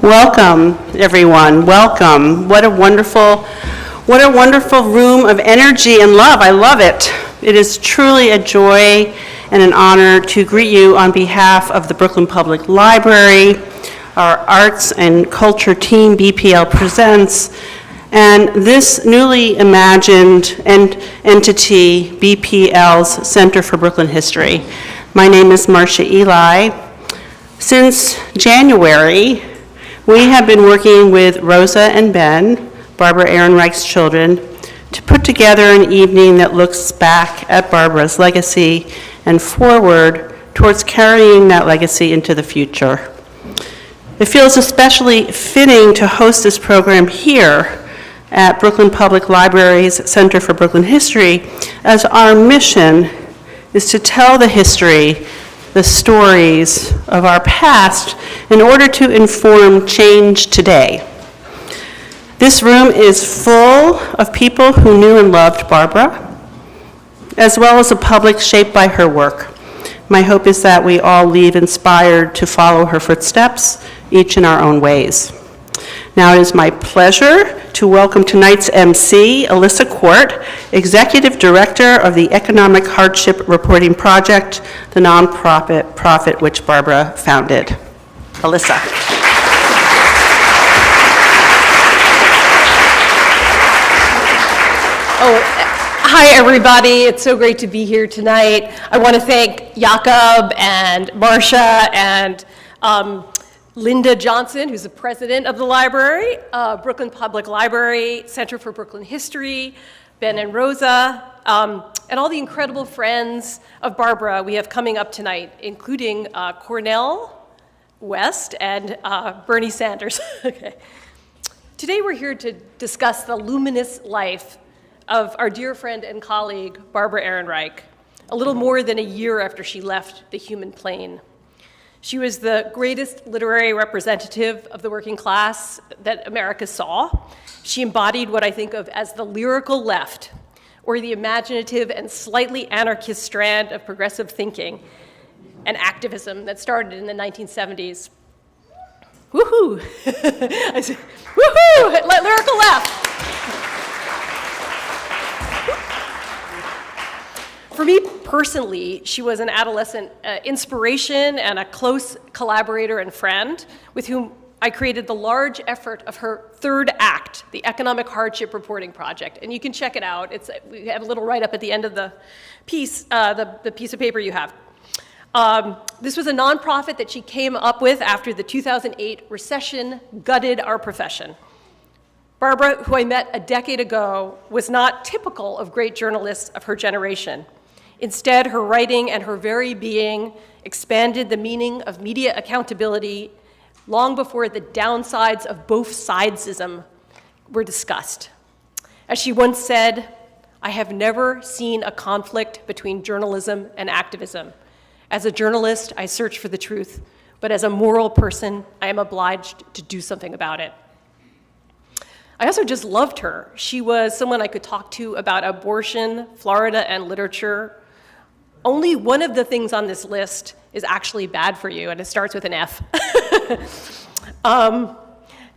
Welcome, everyone. Welcome. What a wonderful room of energy and love. I love it. It is truly a joy and an honor to greet you on behalf of the Brooklyn Public Library, our arts and culture team, BPL Presents, and this newly imagined entity, BPL's Center for Brooklyn History. My name is Marcia Eli. Since January, we have been working with Rosa and Ben, Barbara Ehrenreich's children, to put together an evening that looks back at Barbara's legacy and forward towards carrying that legacy into the future. It feels especially fitting to host this program here at Brooklyn Public Library's Center for Brooklyn History, as our mission is to tell the history, the stories of our past in order to inform change today. This room is full of people who knew and loved Barbara, as well as a public shaped by her work. My hope is that we all leave inspired to follow her footsteps, each in our own ways. Now it is my pleasure to welcome tonight's MC, Alissa Quart, Executive Director of the Economic Hardship Reporting Project, the nonprofit which Barbara founded. Alissa. Hi, everybody. It's so great to be here tonight. I want to thank Jakob and Marcia and Linda Johnson, who's the president of the library, Brooklyn Public Library, Center for Brooklyn History, Ben and Rosa, and all the incredible friends of Barbara we have coming up tonight, including Cornel West and Bernie Sanders. Okay. Today we're here to discuss the luminous life of our dear friend and colleague, Barbara Ehrenreich, a little more than a year after she left the human plane. She was the greatest literary representative of the working class that America saw. She embodied what I think of as the lyrical left, or the imaginative and slightly anarchist strand of progressive thinking and activism that started in the 1970s. Woohoo! I said, woohoo! Lyrical left! For me personally, she was an adolescent inspiration and a close collaborator and friend with whom I created the large effort of her third act, the Economic Hardship Reporting Project. And you can check it out. We have a little write-up at the end of the piece, the piece of paper you have. This was a nonprofit that she came up with after the 2008 recession gutted our profession. Barbara, who I met a decade ago, was not typical of great journalists of her generation. Instead, her writing and her very being expanded the meaning of media accountability long before the downsides of both sidesism were discussed. As she once said, "I have never seen a conflict between journalism and activism. As a journalist, I search for the truth, but as a moral person, I am obliged to do something about it." I also just loved her. She was someone I could talk to about abortion, Florida, and literature. Only one of the things on this list is actually bad for you, and it starts with an F.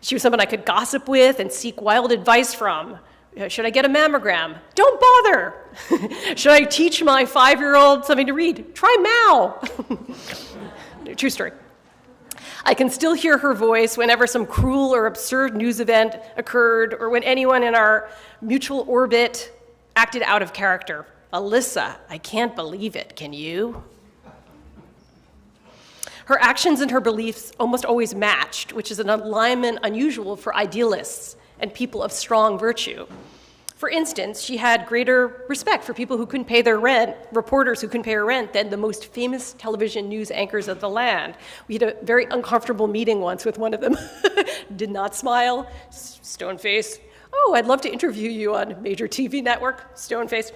She was someone I could gossip with and seek wild advice from. Should I get a mammogram? Don't bother. Should I teach my 5-year-old something to read? Try Mao. True story. I can still hear her voice whenever some cruel or absurd news event occurred or when anyone in our mutual orbit acted out of character. Alissa, I can't believe it, can you? Her actions and her beliefs almost always matched, which is an alignment unusual for idealists and people of strong virtue. For instance, she had greater respect for people who couldn't pay their rent, reporters who couldn't pay their rent, than the most famous television news anchors of the land. We had a very uncomfortable meeting once with one of them. Did not smile, stone face. Oh, I'd love to interview you on a major TV network, stone face.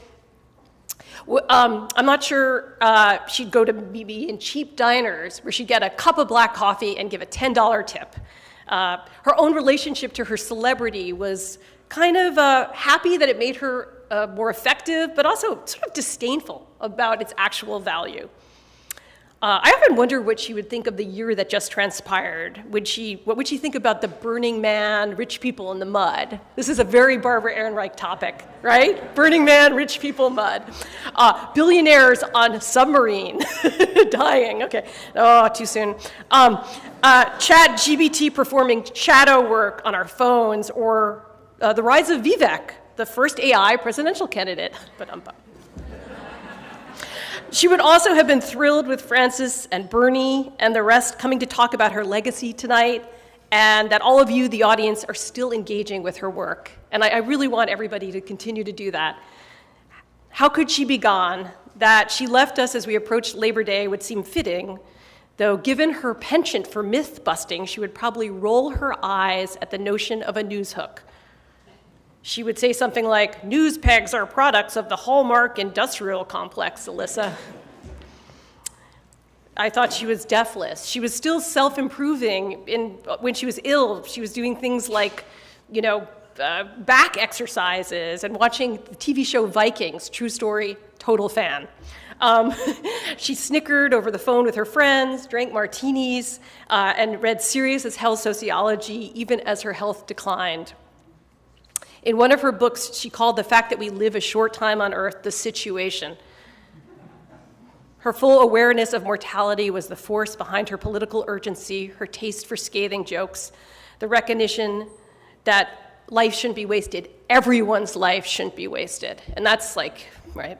I'm not sure she'd go to maybe in cheap diners where she'd get a cup of black coffee and give a $10 tip. Her own relationship to her celebrity was kind of happy that it made her more effective, but also sort of disdainful about its actual value. I often wonder what she would think of the year that just transpired. What would she think about the Burning Man, rich people in the mud? This is a very Barbara Ehrenreich topic, right? Burning Man, rich people, mud. Billionaires on submarine, dying, okay. Oh, too soon. Chat GBT performing shadow work on our phones, or the rise of Vivek, the first AI presidential candidate. She would also have been thrilled with Francis and Bernie and the rest coming to talk about her legacy tonight, and that all of you, the audience, are still engaging with her work. And I really want everybody to continue to do that. How could she be gone? That she left us as we approached Labor Day would seem fitting, though given her penchant for myth-busting, she would probably roll her eyes at the notion of a news hook. She would say something like, "News pegs are products of the Hallmark industrial complex, Alissa." I thought she was deathless. She was still self-improving when she was ill. She was doing things like, back exercises and watching the TV show Vikings, true story, total fan. She snickered over the phone with her friends, drank martinis, and read serious as hell sociology, even as her health declined. In one of her books, she called the fact that we live a short time on Earth the situation. Her full awareness of mortality was the force behind her political urgency, her taste for scathing jokes, the recognition that life shouldn't be wasted. Everyone's life shouldn't be wasted. And that's right?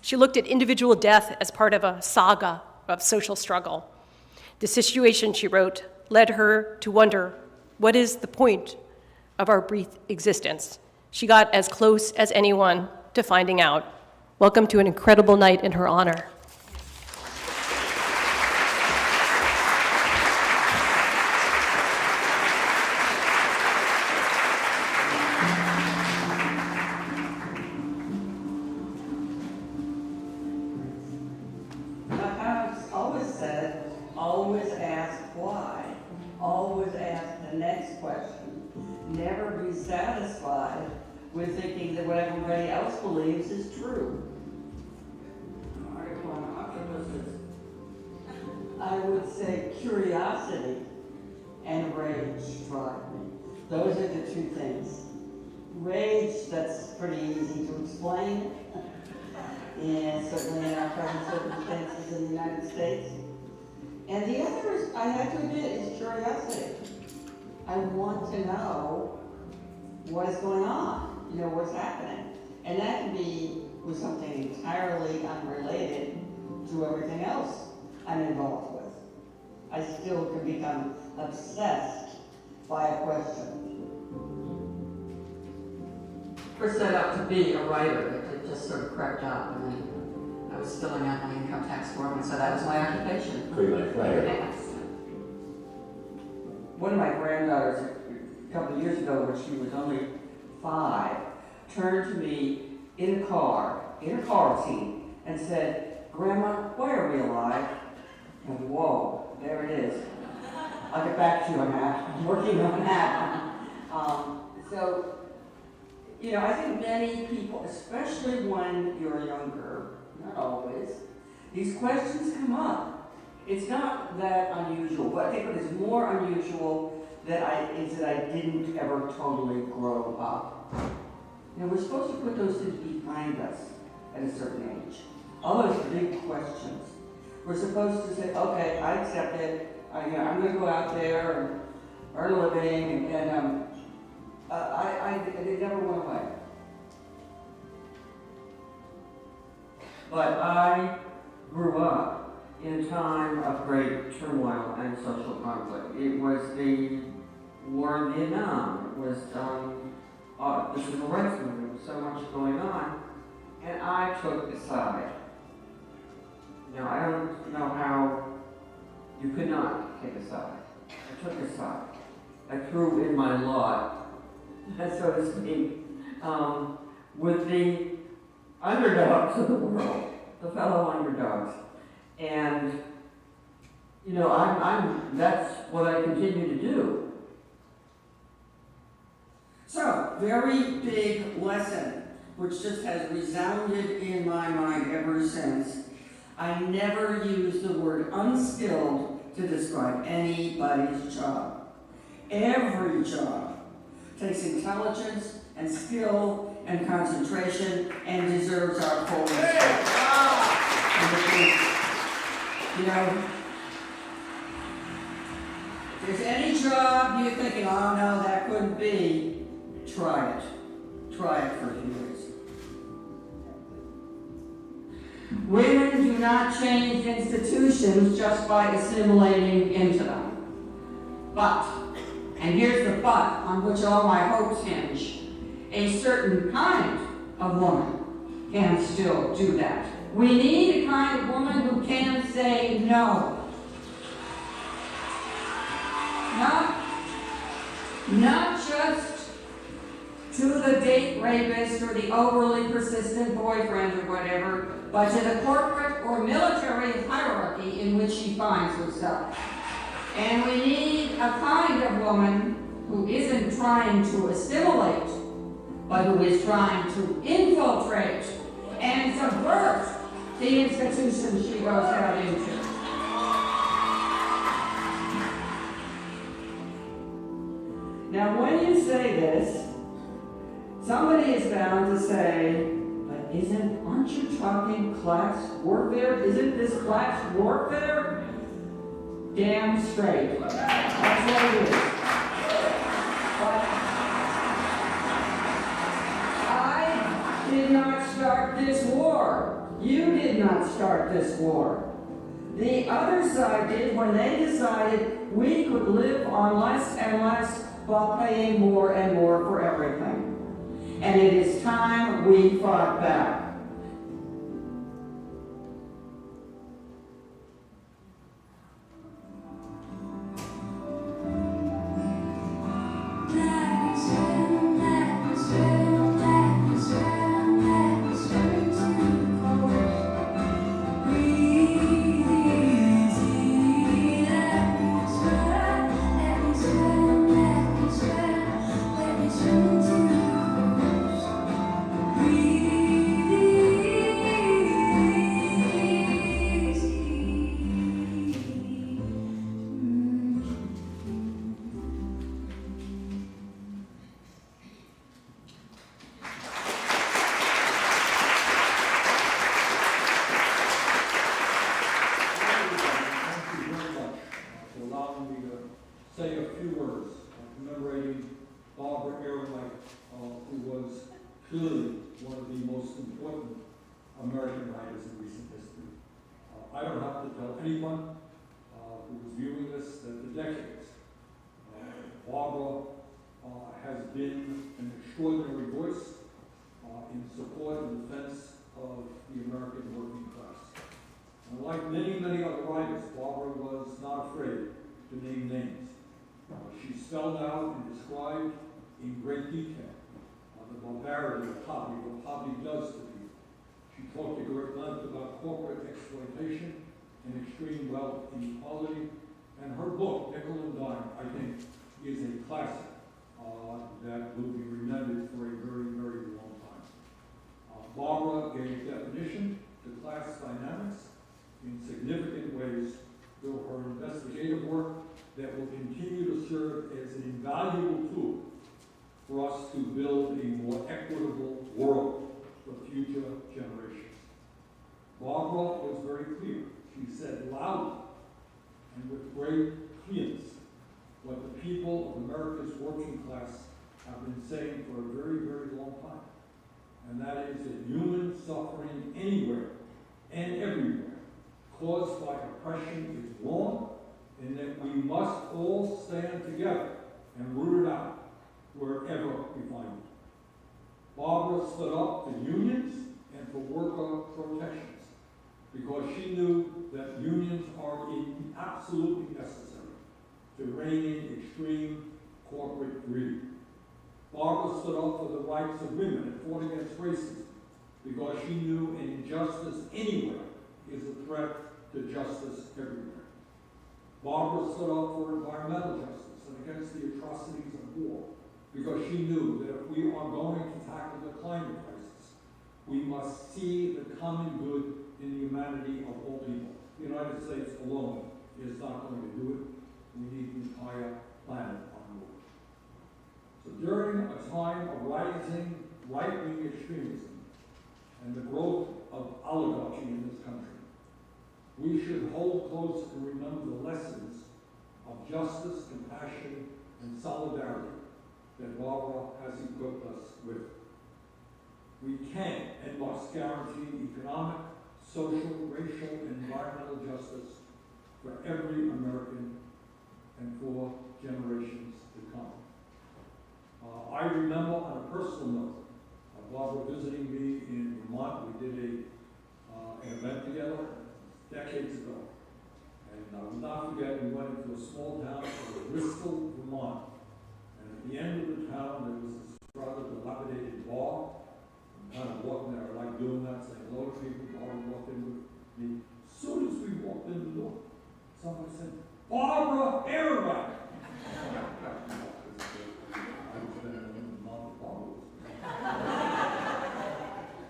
She looked at individual death as part of a saga of social struggle. The situation, she wrote, led her to wonder, what is the point of our brief existence? She got as close as anyone to finding out. Welcome to an incredible night in her honor. My parents always said, always ask why. Always ask the next question. Never be satisfied with thinking that what everybody else believes is true. I would say curiosity and rage drive me. Those are the two things. Rage, that's pretty easy to explain, and certainly in our present circumstances in the United States. And the other is, I have to admit, is curiosity. I want to know what is going on, what's happening. And that can be with something entirely unrelated to everything else I'm involved with. I still can become obsessed by a question. First set out to be a writer. It just sort of crept up, and then I was filling out my income tax form, and so that was my occupation. Freelance writer. Yes. One of my granddaughters, a couple of years ago, when she was only 5, turned to me in a car seat, and said, "Grandma, why are we alive?" And whoa, there it is. I'll get back to you on that. I'm working on that. I think many people, especially when you're younger, not always, these questions come up. It's not that unusual, but I think what is more unusual is that I didn't ever totally grow up. We're supposed to put those things behind us at a certain age. All those big questions. We're supposed to say, okay, I accept it. I'm going to go out there and earn a living, and it never went away. But I grew up in a time of great turmoil and social conflict. It was the war in Vietnam. It was the civil rights movement. There was so much going on, and I took a side. I don't know how you could not take a side. I took a side. I threw in my lot, so to speak, with the underdogs of the world, the fellow underdogs. And, that's what I continue to do. So, very big lesson, which just has resounded in my mind ever since. I never use the word unskilled to describe anybody's job. Every job takes intelligence and skill and concentration and deserves our full respect. You know, if there's any job you're thinking, oh no, that couldn't be, try it. Try it for a few years. Women do not change institutions just by assimilating into them. But, and here's the but on which all my hopes hinge, a certain kind of woman can still do that. We need a kind of woman who can say no. Not just to the date rapist or the overly persistent boyfriend or whatever, but to the corporate or military hierarchy in which she finds herself. And we need a kind of woman who isn't trying to assimilate, but who is trying to infiltrate and subvert the institutions she goes out into. Now, when you say this, somebody is bound to say, but aren't you talking class warfare? Isn't this class warfare? Damn straight. That's what it is. But I did not start this war. You did not start this war. The other side did when they decided we could live on less and less while paying more and more for everything. And it is time we fought back. Say a few words commemorating Barbara Ehrenreich, who was clearly one of the most important American writers in recent history. I don't have to tell anyone who is viewing this that for decades, Barbara has been an extraordinary voice in support and defense of the American working class. And like many, many other writers, Barbara was not afraid to name names. She spelled out and described in great detail the barbarity of poverty, what poverty does to people. She talked at great length about corporate exploitation and extreme wealth inequality. And her book, Nickel and Dime, I think, is a classic that will be remembered for a very, very long time. Barbara gave definition to class dynamics in significant ways through her investigative work that will continue to serve as an invaluable tool for us to build a more equitable world for future generations. Barbara was very clear. She said loudly and with great clearness what the people of America's working class have been saying for a very, very long time. And that is that human suffering anywhere and everywhere caused by oppression is wrong, and that we must all stand together and root it out wherever we find it. Barbara stood up for unions and for worker protections because she knew that unions are absolutely necessary to rein in extreme corporate greed. Barbara stood up for the rights of women and fought against racism because she knew an injustice anywhere is a threat to justice everywhere. Barbara stood up for environmental justice and against the atrocities of war because she knew that if we are going to tackle the climate crisis, we must see the common good in the humanity of all people. The United States alone is not going to do it. We need the entire planet on board. So during a time of rising right-wing extremism and the growth of oligarchy in this country, we should hold close and remember the lessons of justice, compassion, and solidarity that Barbara has equipped us with. We can and must guarantee economic, social, racial, and environmental justice for every American and for generations to come. I remember on a personal note, Barbara visiting me in Vermont. We did an event together decades ago. And I will not forget, we went into a small town called Bristol, Vermont. And at the end of the town, there was this rather dilapidated bar. I'm kind of walking there, I like doing that, saying hello to people. Barbara walked in with me. As soon as we walked in the door, somebody said, "Barbara Ehrenreich."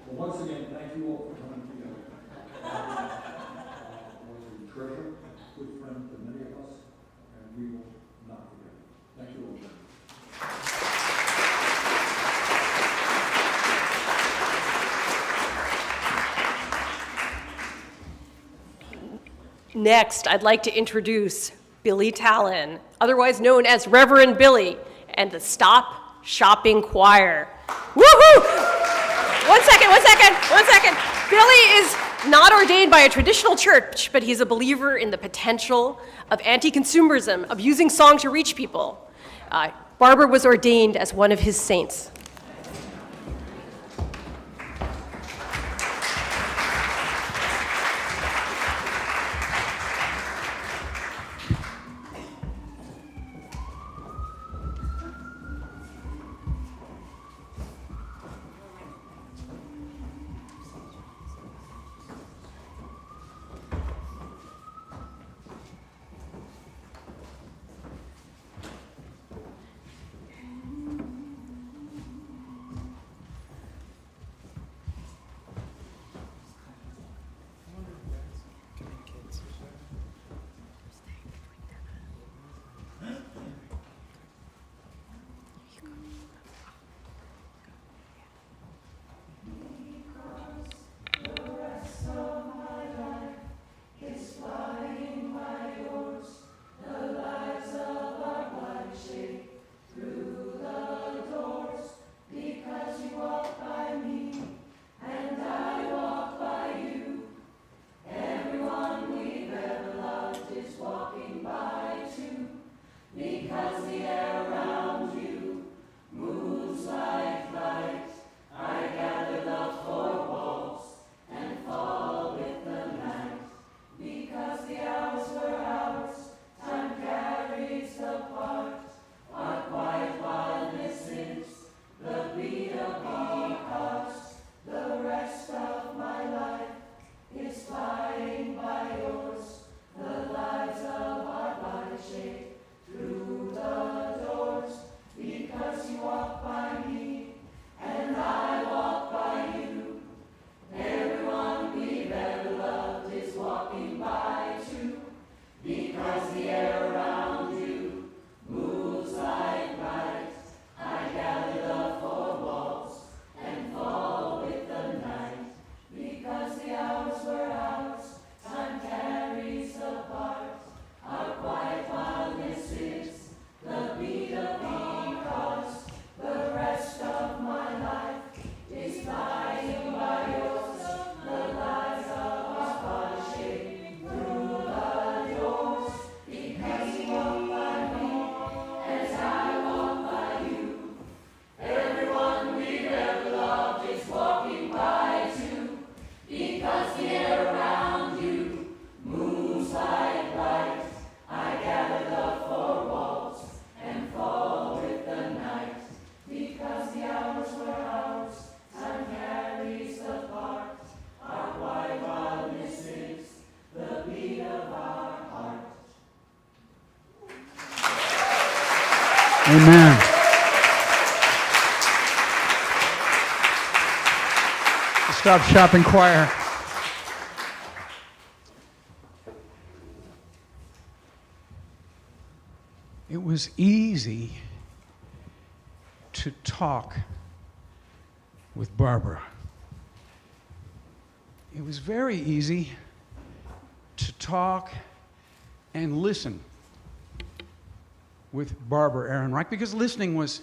Well, once again, thank you all for coming together. Was a treasure, a good friend to many of us, and we will not forget it. Thank you all. Next, I'd like to introduce Billy Talon, otherwise known as Reverend Billy, and the Stop Shopping Choir. Woohoo! One second. Billy is not ordained by a traditional church, but he's a believer in the potential of anti-consumerism, of using song to reach people. Barbara was ordained as one of his saints. Amen. Stop Shopping Choir. was easy to talk with Barbara. It was very easy to talk and listen with Barbara Ehrenreich, because listening was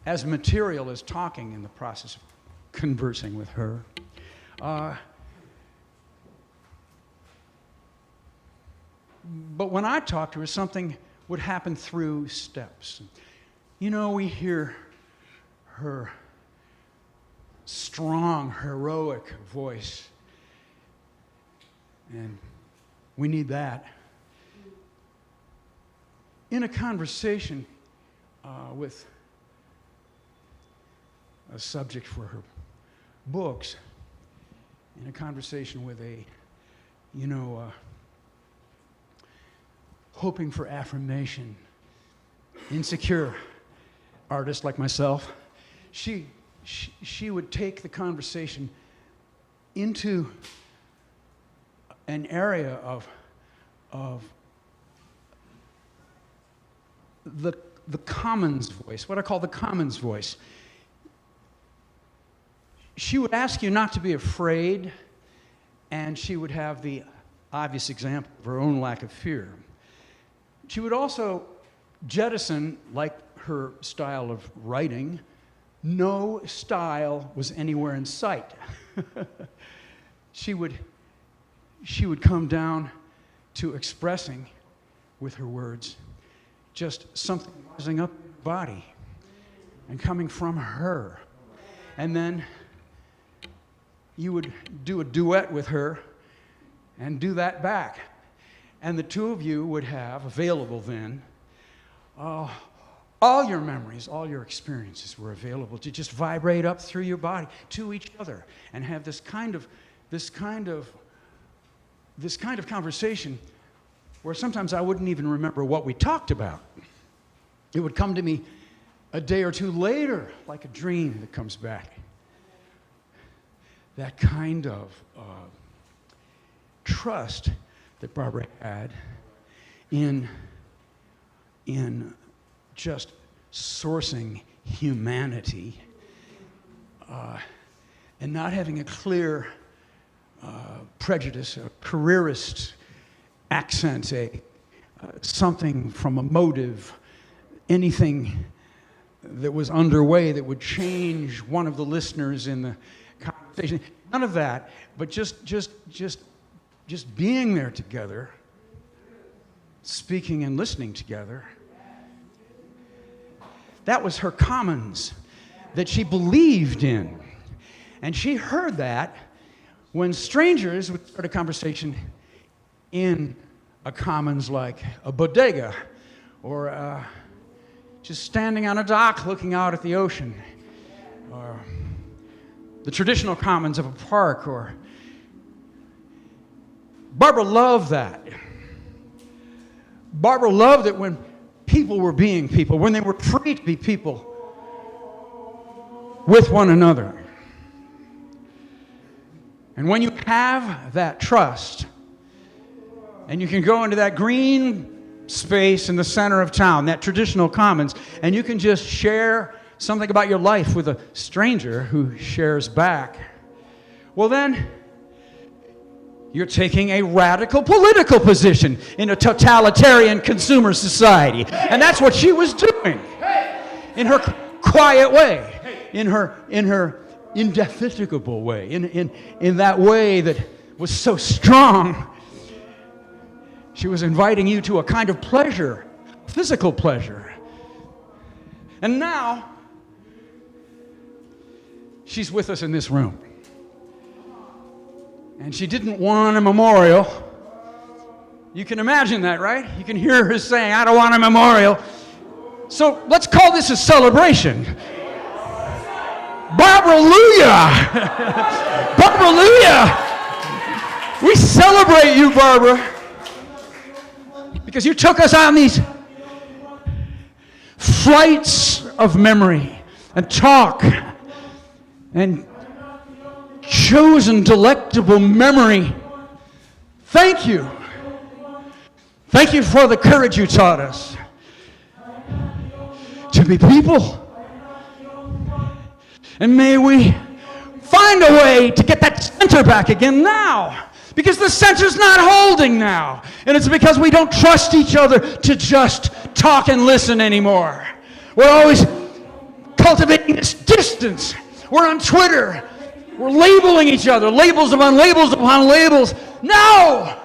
as material as talking in the process of conversing with her. But when I talked to her, something would happen through steps. You know, we hear her strong, heroic voice, and we need that. In a conversation with a subject for her books, in a conversation with a, hoping for affirmation, insecure artist like myself, she would take the conversation into an area of the commons voice, what I call the commons voice. She would ask you not to be afraid, and she would have the obvious example of her own lack of fear. She would also jettison, like her style of writing, no style was anywhere in sight. She would come down to expressing with her words just something rising up in her body and coming from her. And then you would do a duet with her and do that back. And the two of you would have available then all your memories, all your experiences were available to just vibrate up through your body to each other and have this kind of conversation where sometimes I wouldn't even remember what we talked about. It would come to me a day or two later, like a dream that comes back. That kind of trust that Barbara had in just sourcing humanity and not having a clear prejudice, a careerist accent, something from a motive, anything that was underway that would change one of the listeners in the conversation. None of that, but just being there together, speaking and listening together. That was her commons that she believed in. And she heard that when strangers would start a conversation in a commons like a bodega or just standing on a dock looking out at the ocean, or the traditional commons of a park. Or Barbara loved that. Barbara loved it when people were being people, when they were free to be people with one another. And when you have that trust, and you can go into that green space in the center of town, that traditional commons, and you can just share something about your life with a stranger who shares back, well then, you're taking a radical political position in a totalitarian consumer society. And that's what she was doing in her quiet way, in her indefatigable way, in that way that was so strong. She was inviting you to a kind of pleasure, physical pleasure. And now, she's with us in this room. And she didn't want a memorial. You can imagine that, right? You can hear her saying, I don't want a memorial. So let's call this a celebration. Barbara-luia! Barbara-luia! We celebrate you, Barbara, because you took us on these flights of memory and talk and chosen delectable memory. Thank you. Thank you for the courage you taught us. to be people. And may we find a way to get that center back again now. Because the center's not holding now. And it's because we don't trust each other to just talk and listen anymore. We're always cultivating this distance. We're on Twitter. We're labeling each other. Labels upon labels upon labels. No!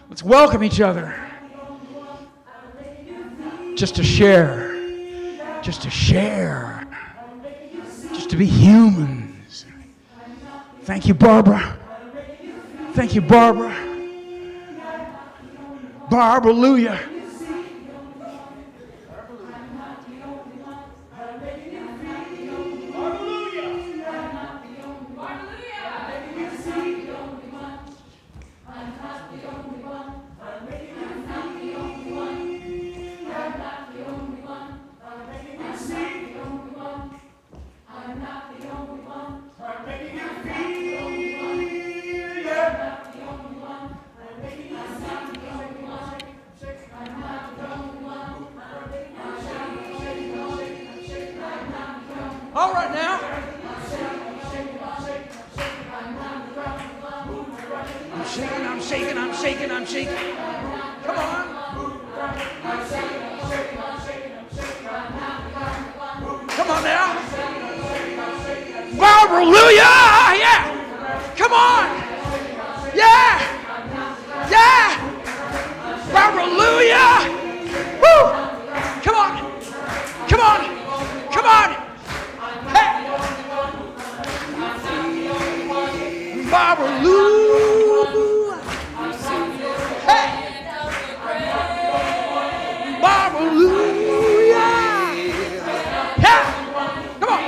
Let's welcome each other. Just to share. Just to share. Just to be humans. Thank you, Barbara. Thank you, Barbara. Barbara-luia. All right now. I'm shaking, I'm shaking, I'm shaking, I'm shaking. Come on. Come on now. Barbara-luia! Yeah. Come on. Yeah. Yeah. Barbara-luia! Woo! Come on. Come on. Come on. Barbara-luia. Hey. Barbara-luia. Yeah. Come on.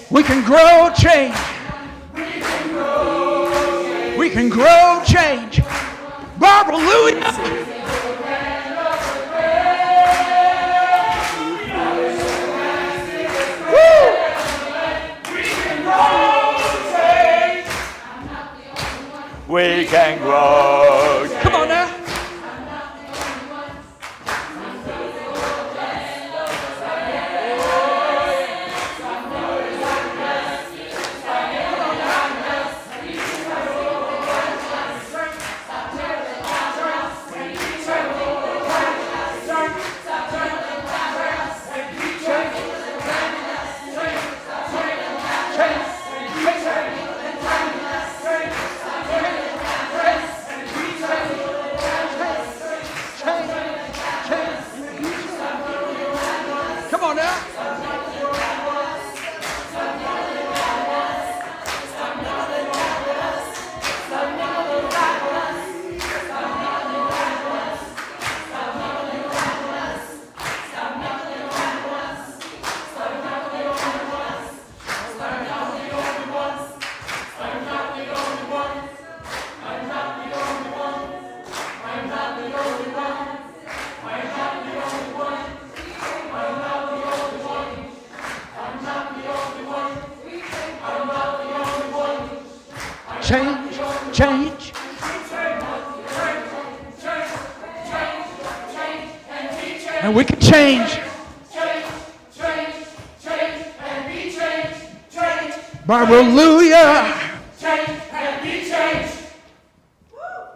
We can grow change. We can grow change. Barbara-luia. We can grow. Come on now. Change, change. And we can change. Barbara-luia.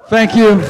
Thank you.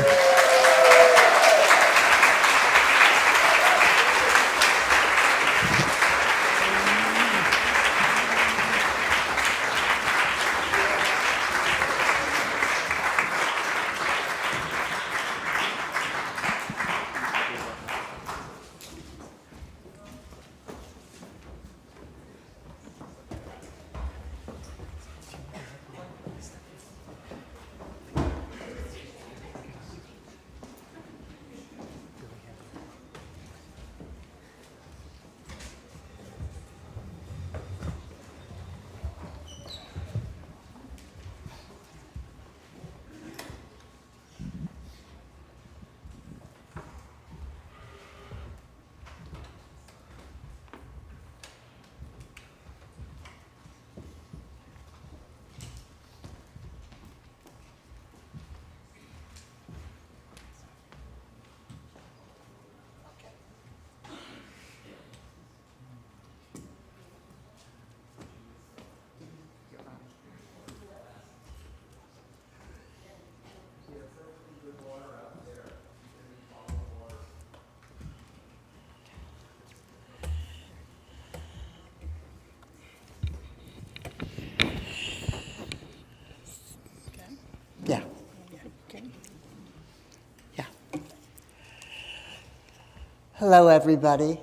Hello, everybody.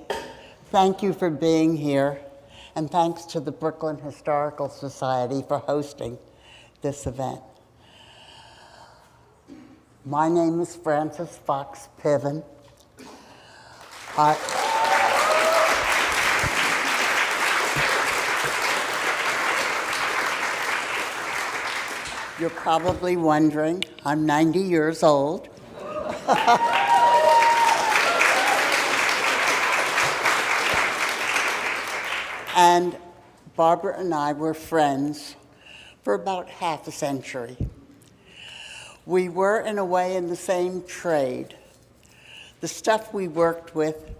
Thank you for being here, and thanks to the Brooklyn Historical Society for hosting this event. My name is Frances Fox Piven. You're probably wondering, I'm 90 years old. And Barbara and I were friends for about half a century. We were, in a way, in the same trade. The stuff we worked with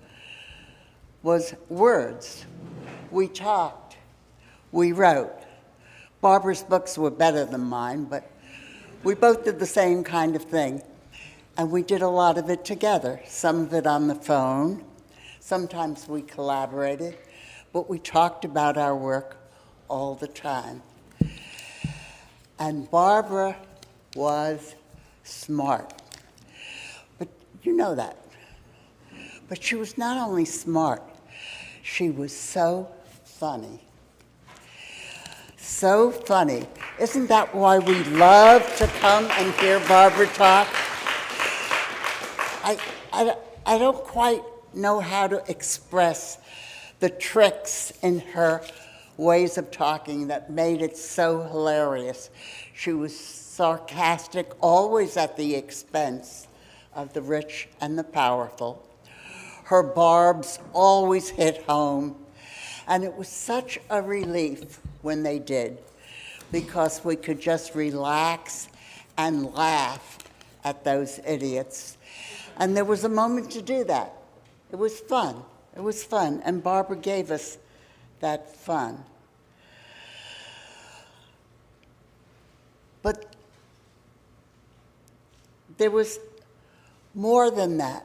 was words. We talked, we wrote. Barbara's books were better than mine, but we both did the same kind of thing. And we did a lot of it together, some of it on the phone. Sometimes we collaborated, but we talked about our work all the time. And Barbara was smart, but you know that. But she was not only smart, she was so funny. So funny. Isn't that why we love to come and hear Barbara talk? I don't quite know how to express the tricks in her ways of talking that made it so hilarious. She was sarcastic, always at the expense of the rich and the powerful. Her barbs always hit home, and it was such a relief when they did, because we could just relax and laugh at those idiots. And there was a moment to do that. It was fun. It was fun, and Barbara gave us that fun. But there was more than that.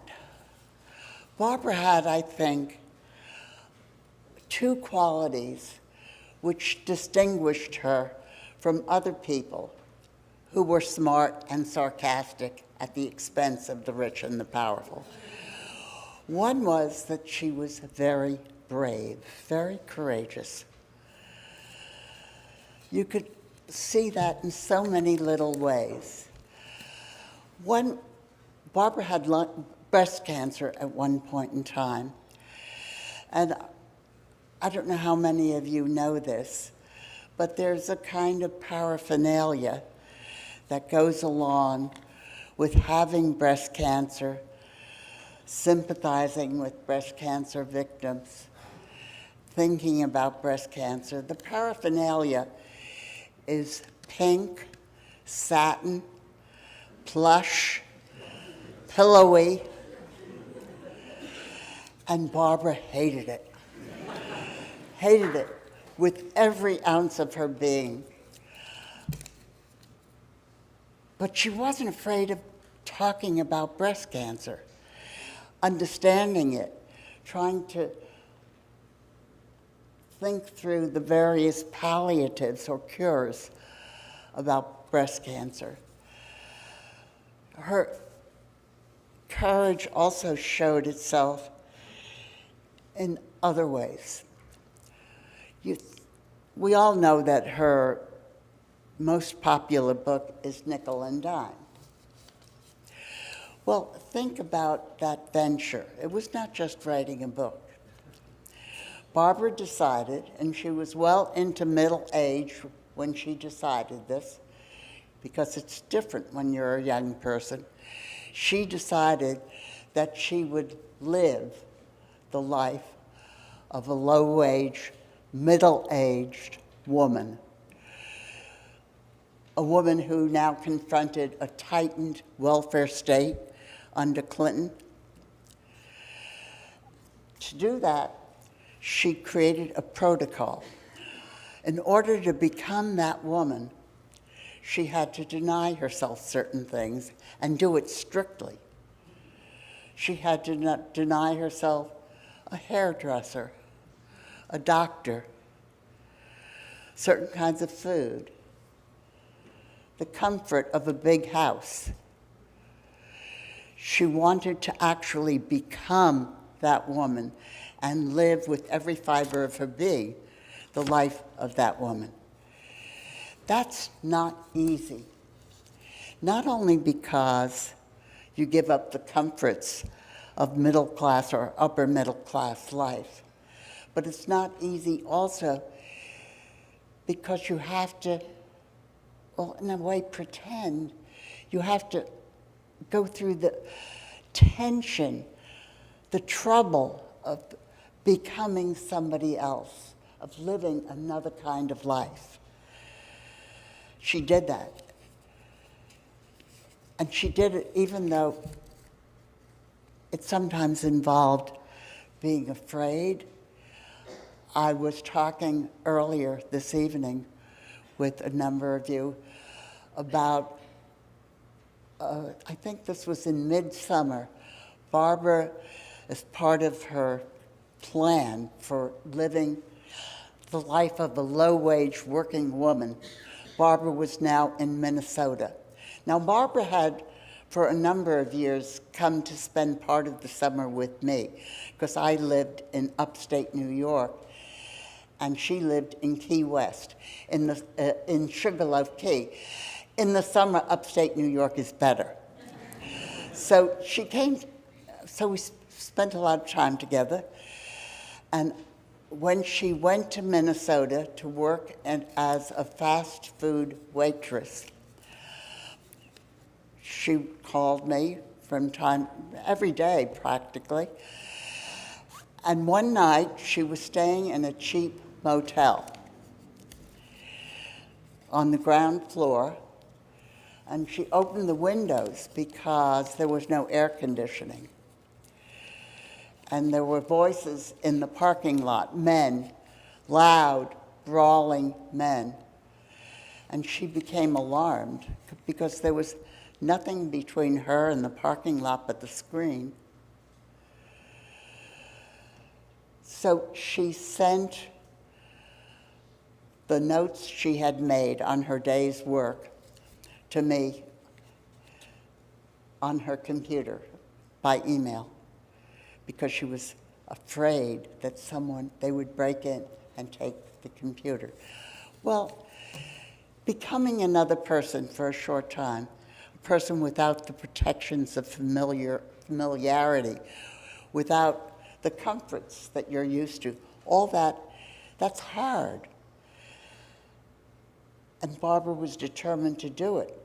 Barbara had, I think, two qualities which distinguished her from other people who were smart and sarcastic at the expense of the rich and the powerful. One was that she was very brave, very courageous. You could see that in so many little ways. Barbara had breast cancer at one point in time, and I don't know how many of you know this, but there's a kind of paraphernalia that goes along with having breast cancer, sympathizing with breast cancer victims, thinking about breast cancer. The paraphernalia is pink, satin, plush, pillowy, and Barbara hated it. Hated it with every ounce of her being. But she wasn't afraid of talking about breast cancer, understanding it, trying to think through the various palliatives or cures about breast cancer. Her courage also showed itself in other ways. We all know that her most popular book is Nickel and Dime. Well, think about that venture. It was not just writing a book. Barbara decided, and she was well into middle age when she decided this, because it's different when you're a young person. She decided that she would live the life of a low-wage, middle-aged woman. A woman who now confronted a tightened welfare state under Clinton. To do that, she created a protocol. In order to become that woman, she had to deny herself certain things and do it strictly. She had to not deny herself a hairdresser, a doctor, certain kinds of food, the comfort of a big house. She wanted to actually become that woman and live with every fiber of her being the life of that woman. That's not easy. Not only because you give up the comforts of middle class or upper middle class life, but it's not easy also because you have to, well, in a way, pretend. You have to go through the tension, the trouble of becoming somebody else, of living another kind of life. She did that. And she did it even though it sometimes involved being afraid. I was talking earlier this evening with a number of you about, I think this was in midsummer, Barbara, as part of her plan for living the life of a low-wage working woman, Barbara was now in Minnesota. Now, Barbara had, for a number of years, come to spend part of the summer with me, because I lived in upstate New York, and she lived in Key West, in Sugarloaf Key. In the summer, upstate New York is better. So she came, so we spent a lot of time together, and when she went to Minnesota to work as a fast food waitress, she called me from time, every day practically. And one night she was staying in a cheap motel on the ground floor, and she opened the windows because there was no air conditioning. And there were voices in the parking lot, men, loud, brawling men. And she became alarmed because there was nothing between her and the parking lot but the screen. So she sent the notes she had made on her day's work to me on her computer by email, because she was afraid that they would break in and take the computer. Well, becoming another person for a short time, a person without the protections of familiarity, without the comforts that you're used to, all that's hard. And Barbara was determined to do it.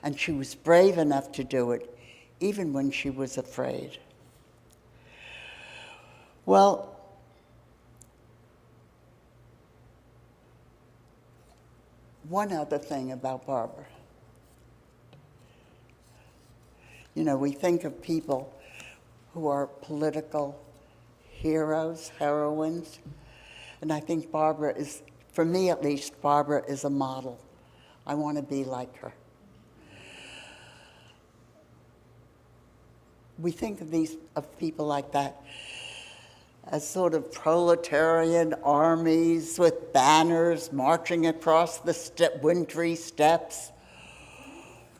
And she was brave enough to do it, even when she was afraid. Well, one other thing about Barbara. You know, we think of people who are political heroes, heroines, and I think Barbara is, for me at least, Barbara is a model. I want to be like her. We think of people like that as sort of proletarian armies with banners marching across the wintry steppes,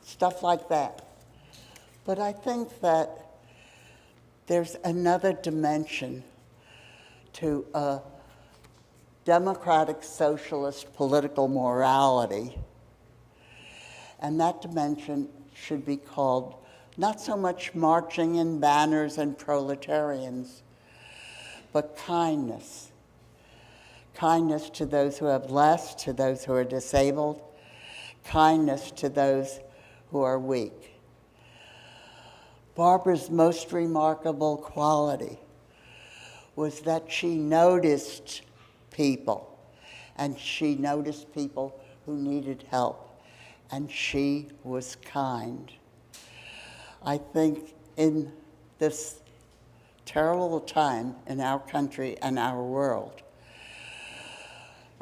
stuff like that. But I think that there's another dimension to a democratic socialist political morality, and that dimension should be called not so much marching in banners and proletarians, but kindness. Kindness to those who have less, to those who are disabled, kindness to those who are weak. Barbara's most remarkable quality was that she noticed people, and she noticed people who needed help, and she was kind. I think in this terrible time in our country and our world,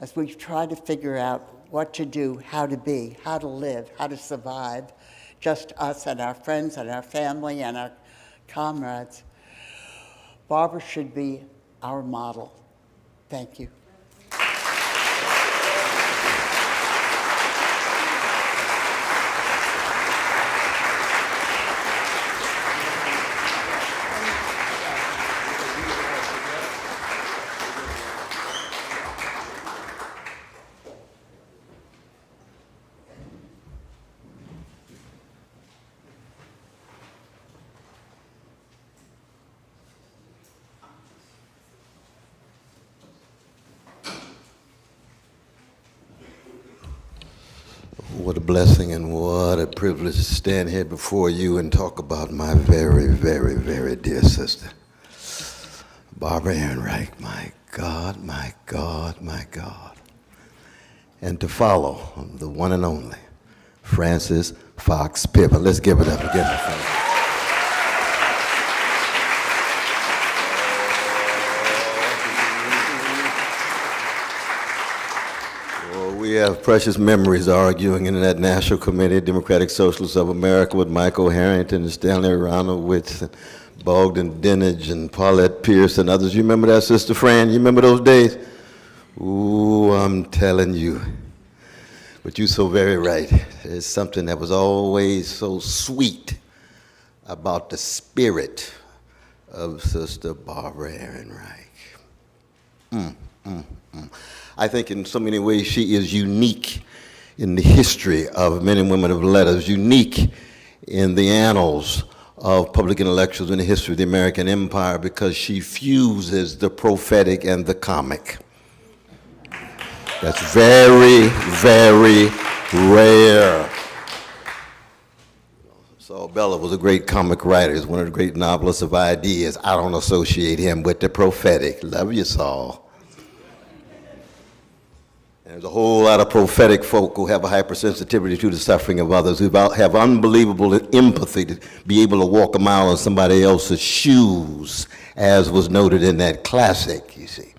as we try to figure out what to do, how to be, how to live, how to survive, just us and our friends and our family and our comrades, Barbara should be our model. Thank you. What a blessing and what a privilege to stand here before you and talk about my very, very, very dear sister, Barbara Ehrenreich. My God, my God, my God. And to follow the one and only Frances Fox Piven. Let's give it up again for Frances. We have precious memories arguing in that National Committee of Democratic Socialists of America with Michael Harrington and Stanley Aronowitz and Bogdan Dinage and Paulette Pierce and others. You remember that, Sister Fran? You remember those days? Ooh, I'm telling you. But you're so very right. There's something that was always so sweet about the spirit of Sister Barbara Ehrenreich. I think in so many ways she is unique in the history of men and women of letters, unique in the annals of public intellectuals in the history of the American empire, because she fuses the prophetic and the comic. That's very, very rare. Saul Bellow was a great comic writer. He's one of the great novelists of ideas. I don't associate him with the prophetic. Love you, Saul. There's a whole lot of prophetic folk who have a hypersensitivity to the suffering of others, who have unbelievable empathy to be able to walk a mile in somebody else's shoes, as was noted in that classic, you see.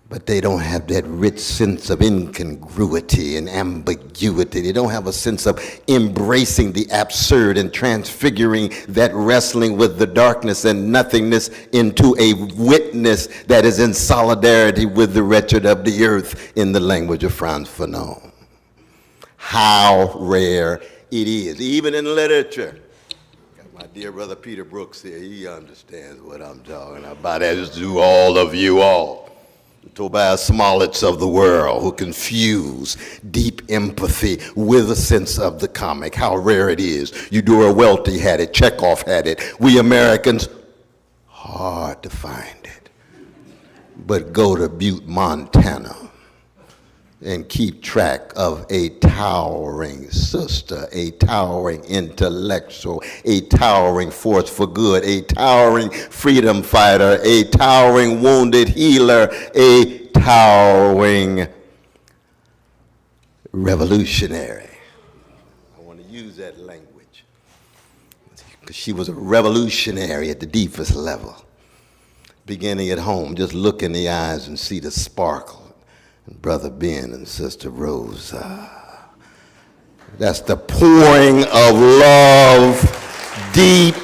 But they don't have that rich sense of incongruity and ambiguity. They don't have a sense of embracing the absurd and transfiguring that wrestling with the darkness and nothingness into a witness that is in solidarity with the wretched of the earth, in the language of Frantz Fanon. How rare it is, even in literature. Got my dear brother Peter Brooks here. He understands what I'm talking about, as do all of you all. Tobias Smollett's of the world, who confuse deep empathy with a sense of the comic. How rare it is. Eudora Welty had it, Chekhov had it. We Americans, hard to find it. But go to Butte, Montana, and keep track of a towering sister, a towering intellectual, a towering force for good, a towering freedom fighter, a towering wounded healer, a towering revolutionary. I want to use that language because she was a revolutionary at the deepest level. Beginning at home, just look in the eyes and see the sparkle. Brother Ben and Sister Rosa. That's the pouring of love, deep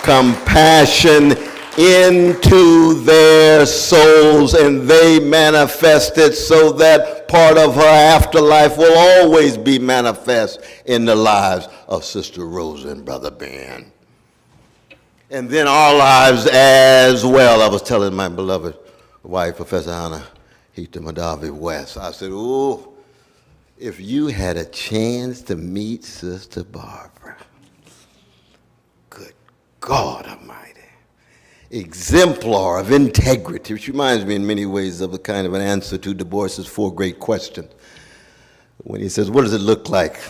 compassion into their souls, and they manifest it so that part of her afterlife will always be manifest in the lives of Sister Rosa and Brother Ben. And then our lives as well. I was telling my beloved wife, Professor Hannah Madavi West. I said, oh, if you had a chance to meet Sister Barbara, good God Almighty, exemplar of integrity, which reminds me in many ways of a kind of an answer to Du Bois's 4 great questions. When he says, what does it look like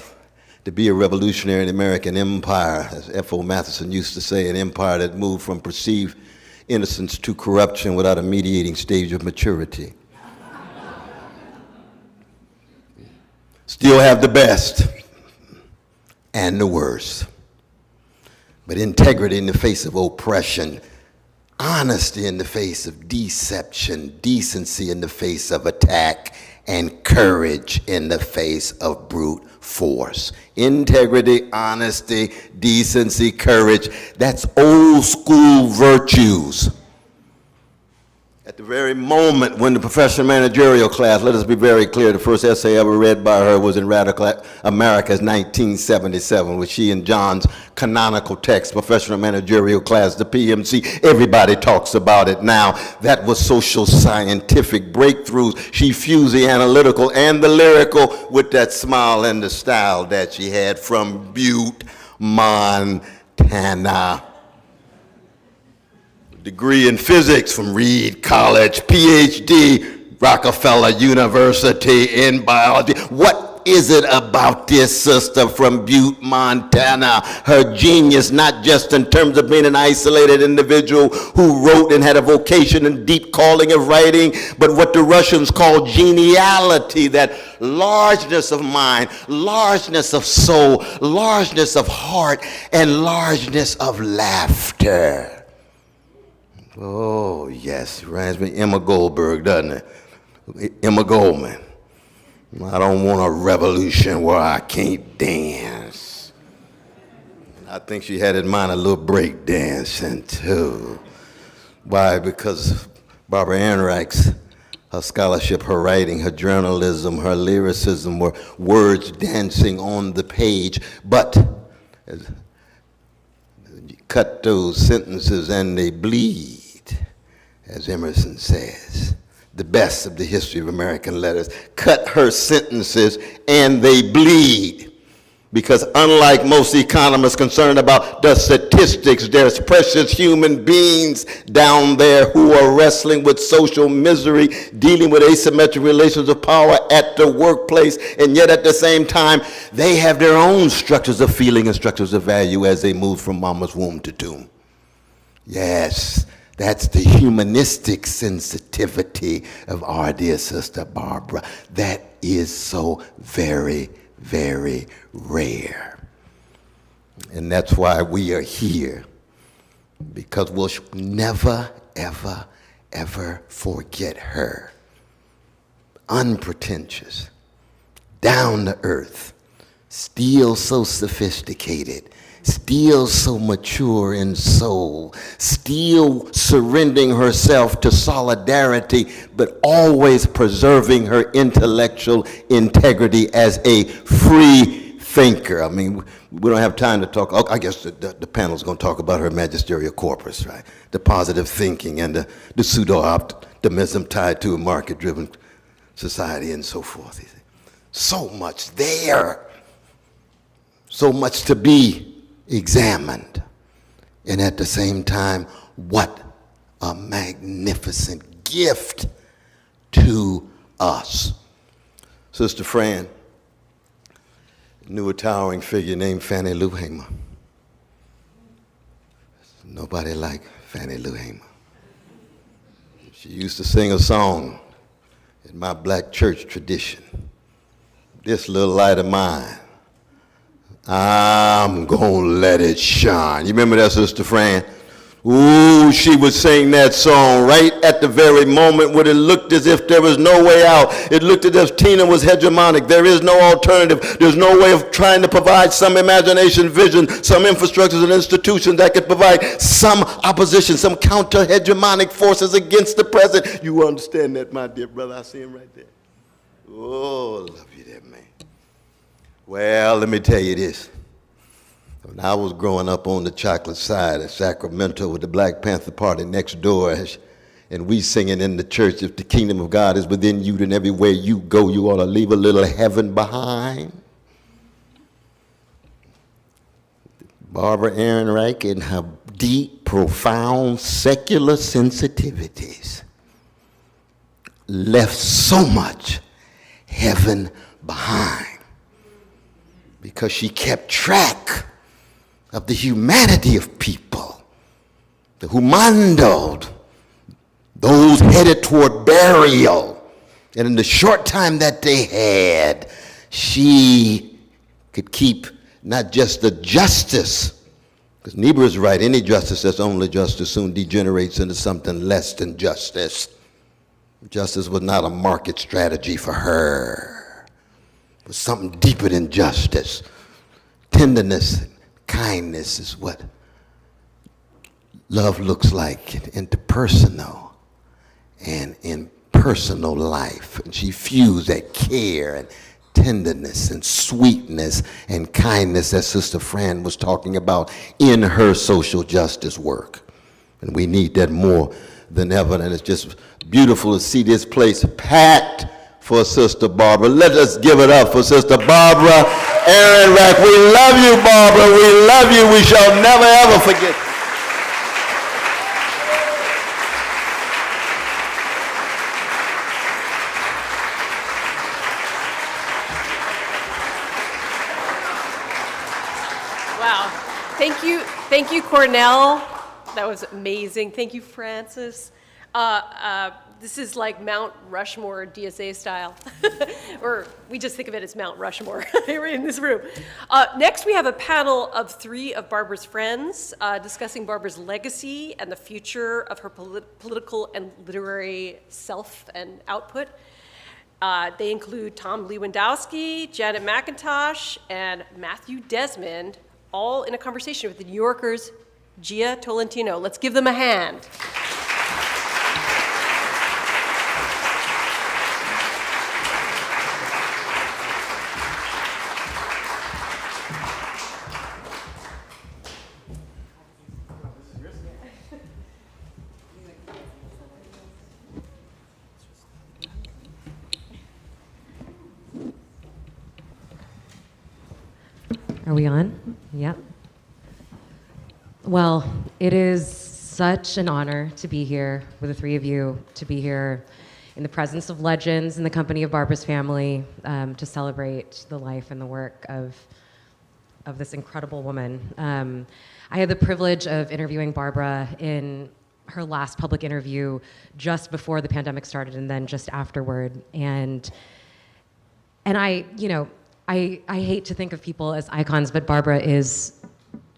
to be a revolutionary in the American empire, as F.O. Matheson used to say, an empire that moved from perceived innocence to corruption without a mediating stage of maturity. Still have the best and the worst. But integrity in the face of oppression, honesty in the face of deception, decency in the face of attack, and courage in the face of brute force. Integrity, honesty, decency, courage, that's old school virtues. At the very moment when the professional managerial class, let us be very clear, the first essay ever read by her was in Radical America's 1977, with she and John's canonical text, Professional Managerial Class, the PMC. Everybody talks about it now. That was social scientific breakthroughs. She fused the analytical and the lyrical with that smile and the style that she had from Butte, Montana. Degree in physics from Reed College, PhD, Rockefeller University in biology. What is it about this sister from Butte, Montana? Her genius, not just in terms of being an isolated individual who wrote and had a vocation and deep calling of writing, but what the Russians call geniality, that largeness of mind, largeness of soul, largeness of heart, and largeness of laughter. Oh, yes, reminds me of Emma Goldberg, doesn't it? Emma Goldman. I don't want a revolution where I can't dance. I think she had in mind a little break dancing too. Why? Because Barbara Ehrenreich's, her scholarship, her writing, her journalism, her lyricism were words dancing on the page, but you cut those sentences and they bleed, as Emerson says. The best of the history of American letters. Cut her sentences and they bleed. Because unlike most economists concerned about the statistics, there's precious human beings down there who are wrestling with social misery, dealing with asymmetric relations of power at the workplace, and yet at the same time, they have their own structures of feeling and structures of value as they move from mama's womb to tomb. Yes. That's the humanistic sensitivity of our dear sister Barbara. That is so very, very rare. And that's why we are here, because we'll never, ever, ever forget her. Unpretentious, down to earth, still so sophisticated, still so mature in soul, still surrendering herself to solidarity, but always preserving her intellectual integrity as a free thinker. I mean, we don't have time to talk. I guess the panel's going to talk about her magisterial corpus, right? The positive thinking and the pseudo-optimism tied to a market-driven society and so forth. So much there. So much to be examined, and at the same time, what a magnificent gift to us. Sister Fran knew a towering figure named Fannie Lou Hamer. Nobody like Fannie Lou Hamer. She used to sing a song in my black church tradition. This little light of mine, I'm gonna let it shine. You remember that, Sister Fran? Ooh, she would sing that song right at the very moment when it looked as if there was no way out. It looked as if Tina was hegemonic. There is no alternative. There's no way of trying to provide some imagination, vision, some infrastructures and institutions that could provide some opposition, some counter-hegemonic forces against the present. You understand that, my dear brother? I see him right there. Oh, love you there, man. Well, let me tell you this. When I was growing up on the chocolate side of Sacramento with the Black Panther Party next door, and we singing in the church, if the kingdom of God is within you, then everywhere you go, you ought to leave a little heaven behind. Barbara Ehrenreich, in her deep, profound, secular sensitivities, left so much heaven behind, because she kept track of the humanity of people, the humando, those headed toward burial. And in the short time that they had, she could keep not just the justice, because Niebuhr is right, any justice that's only justice soon degenerates into something less than justice. Justice was not a market strategy for her. It was something deeper than justice. Tenderness, kindness is what love looks like in interpersonal and in personal life. And she fused that care and tenderness and sweetness and kindness that Sister Fran was talking about in her social justice work. And we need that more than ever. And it's just beautiful to see this place packed for Sister Barbara. Let us give it up for Sister Barbara Ehrenreich. We love you, Barbara. We love you. We shall never, ever forget. Thank you, Cornel. That was amazing. Thank you, Francis. This is like Mount Rushmore DSA style, or we just think of it as Mount Rushmore here in this room. Next, we have a panel of 3 of Barbara's friends discussing Barbara's legacy and the future of her political and literary self and output. They include Tom Lewandowski, Janet McIntosh, and Matthew Desmond, all in a conversation with the New Yorker's Jia Tolentino. Let's give them a hand. Are we on? Yep. Well, it is such an honor to be here with the 3 of you, to be here in the presence of legends in the company of Barbara's family, to celebrate the life and the work of this incredible woman. I had the privilege of interviewing Barbara in her last public interview just before the pandemic started and then just afterward. And I hate to think of people as icons, but Barbara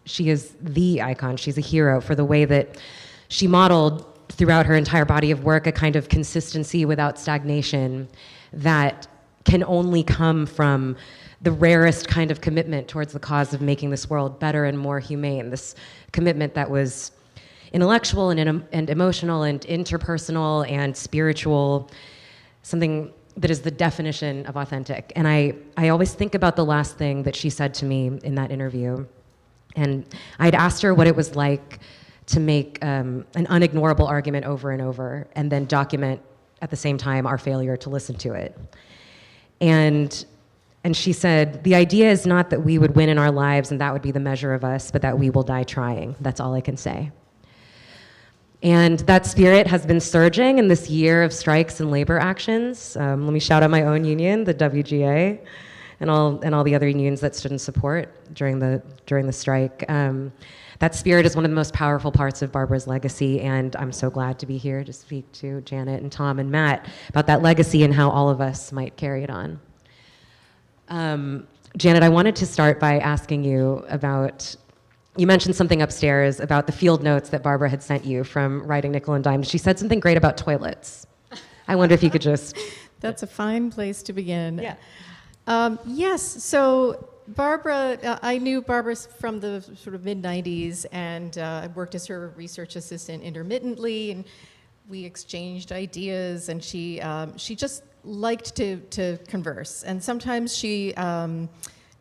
she is the icon. She's a hero for the way that she modeled throughout her entire body of work a kind of consistency without stagnation that can only come from the rarest kind of commitment towards the cause of making this world better and more humane. This commitment that was intellectual and emotional and interpersonal and spiritual, something that is the definition of authentic. And I always think about the last thing that she said to me in that interview. And I'd asked her what it was like to make an unignorable argument over and over and then document at the same time our failure to listen to it. And she said, the idea is not that we would win in our lives and that would be the measure of us, but that we will die trying. That's all I can say. And that spirit has been surging in this year of strikes and labor actions. Let me shout out my own union, the WGA, and all the other unions that stood in support during the strike. That spirit is one of the most powerful parts of Barbara's legacy, and I'm so glad to be here to speak to Janet and Tom and Matt about that legacy and how all of us might carry it on. Janet, I wanted to start by asking you about, you mentioned something upstairs about the field notes that Barbara had sent you from writing Nickel and Dime. She said something great about toilets. I wonder if you could just... That's a fine place to begin. Yeah. Yes, so Barbara, I knew Barbara from the sort of mid-90s, and I worked as her research assistant intermittently, and we exchanged ideas, and she just liked to converse. And sometimes she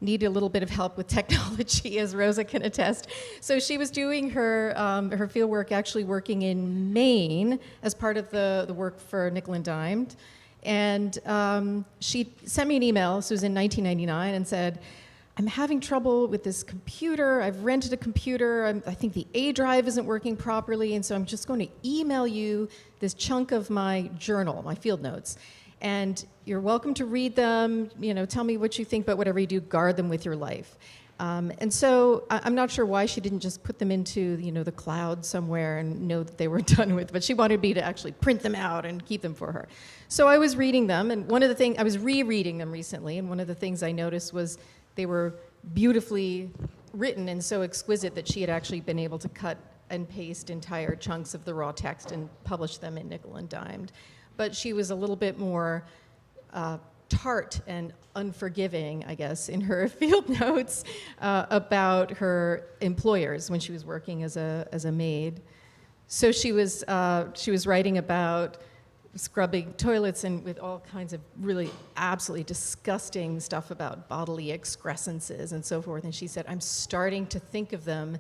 needed a little bit of help with technology, as Rosa can attest. So she was doing her field work, actually working in Maine as part of the work for Nickel and Dimed. And she sent me an email, this was in 1999, and said, I'm having trouble with this computer. I've rented a computer. I think the A drive isn't working properly, and so I'm just going to email you this chunk of my journal, my field notes. And you're welcome to read them, tell me what you think, but whatever you do, guard them with your life. And so I'm not sure why she didn't just put them into, the cloud somewhere and know that they were done with, but she wanted me to actually print them out and keep them for her. So I was reading them, and one of the things, I was rereading them recently, and one of the things I noticed was they were beautifully written and so exquisite that she had actually been able to cut and paste entire chunks of the raw text and publish them in Nickel and Dimed. But she was a little bit more tart and unforgiving, I guess, in her field notes about her employers when she was working as a maid. So she was writing about scrubbing toilets and with all kinds of really absolutely disgusting stuff about bodily excrescences and so forth. And she said, I'm starting to think of them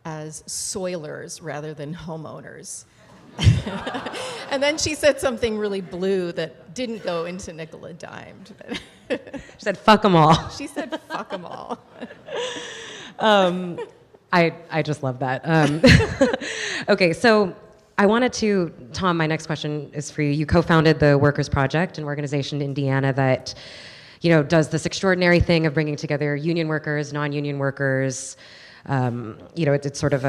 as soilers rather than homeowners. And then she said something really blue that didn't go into Nickel and Dimed. She said, fuck them all. She said, fuck them all. I just love that. Okay, so I wanted to, Tom, my next question is for you. You co-founded the Workers Project, an organization in Indiana that, does this extraordinary thing of bringing together union workers, non-union workers, It's sort of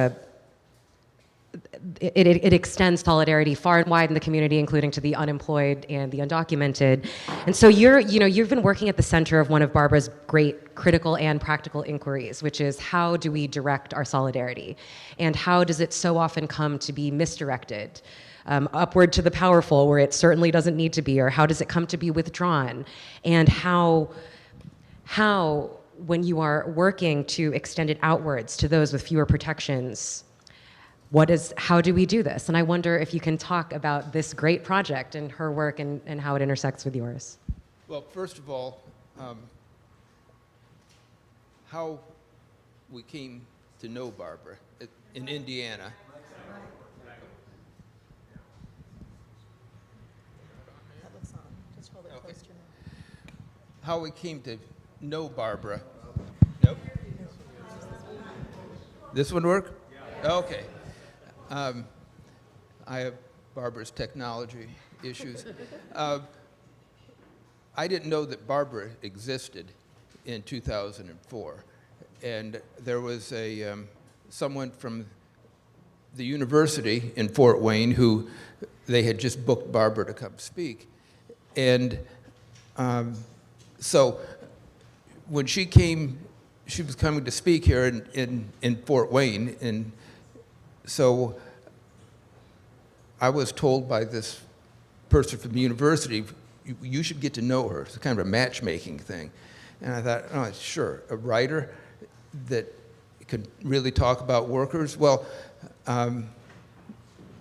it extends solidarity far and wide in the community, including to the unemployed and the undocumented. And so you've been working at the center of one of Barbara's great critical and practical inquiries, which is how do we direct our solidarity? And how does it so often come to be misdirected? Upward to the powerful, where it certainly doesn't need to be, or how does it come to be withdrawn? And how when you are working to extend it outwards to those with fewer protections, how do we do this? And I wonder if you can talk about this great project and her work and how it intersects with yours. Well, first of all, how we came to know Barbara in Indiana. How we came to know Barbara. Nope. This one work? Okay. I have Barbara's technology issues. I didn't know that Barbara existed in 2004. And there was someone from the university in Fort Wayne who they had just booked Barbara to come speak. And so when she came, she was coming to speak here in Fort Wayne, and so I was told by this person from the university, you should get to know her. It's kind of a matchmaking thing. And I thought, oh, sure, a writer that could really talk about workers? Well,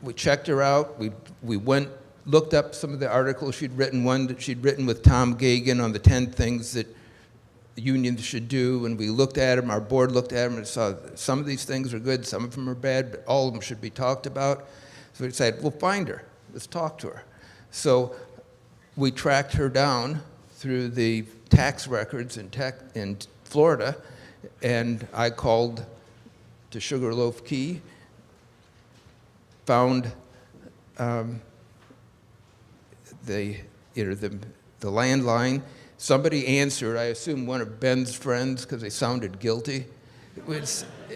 we checked her out. We went, looked up some of the articles she'd written, one that she'd written with Tom Gagan on the 10 things that unions should do, and we looked at them, our board looked at them and saw some of these things are good, some of them are bad, but all of them should be talked about. So we decided, we'll find her, let's talk to her. So we tracked her down through the tax records in Florida, and I called to Sugarloaf Key, found the landline. Somebody answered, I assume one of Ben's friends, because they sounded guilty.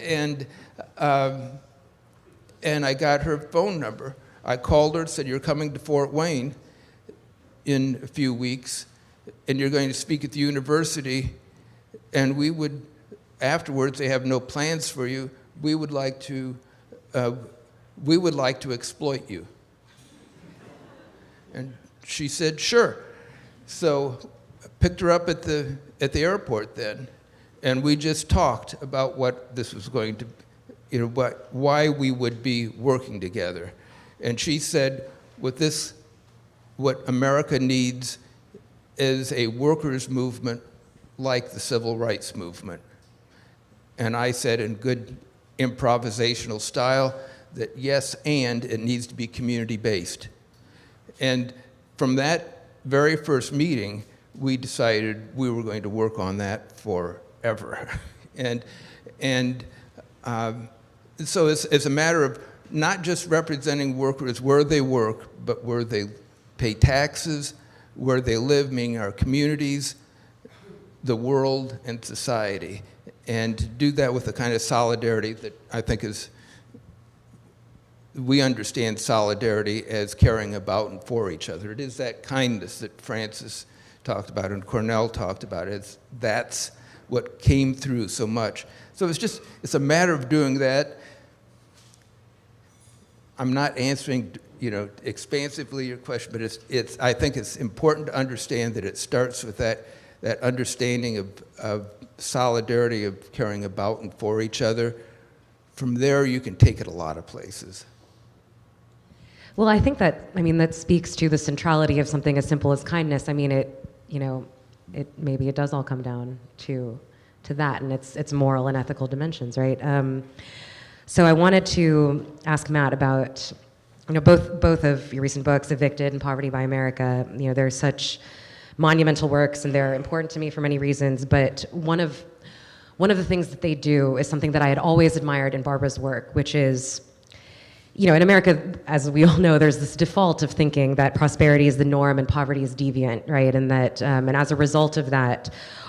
And I got her phone number. I called her, said, you're coming to Fort Wayne in a few weeks, and you're going to speak at the university, and we would, afterwards, they have no plans for you, we would like to exploit you. And she said, sure. So I picked her up at the airport then, and we just talked about what this was going to, why we would be working together. And she said, what America needs is a workers' movement like the civil rights movement. And I said in good improvisational style that yes, and it needs to be community-based. And from that very first meeting, we decided we were going to work on that forever. So it's a matter of not just representing workers where they work, but where they pay taxes, where they live, meaning our communities, the world, and society. And to do that with the kind of solidarity that I think we understand solidarity as caring about and for each other. It is that kindness that Francis talked about and Cornel talked about. That's what came through so much. So it's a matter of doing that. I'm not answering, expansively your question, but I think it's important to understand that it starts with that understanding of solidarity, of caring about and for each other. From there, you can take it a lot of places. Well, I think that speaks to the centrality of something as simple as kindness. Maybe it does all come down to that, and its moral and ethical dimensions, right? So I wanted to ask Matt about, both of your recent books, Evicted and Poverty by America. They're such monumental works, and they're important to me for many reasons. But one of the things that they do is something that I had always admired in Barbara's work, which is, in America, as we all know, there's this default of thinking that prosperity is the norm and poverty is deviant, right? And that, and as a result of that,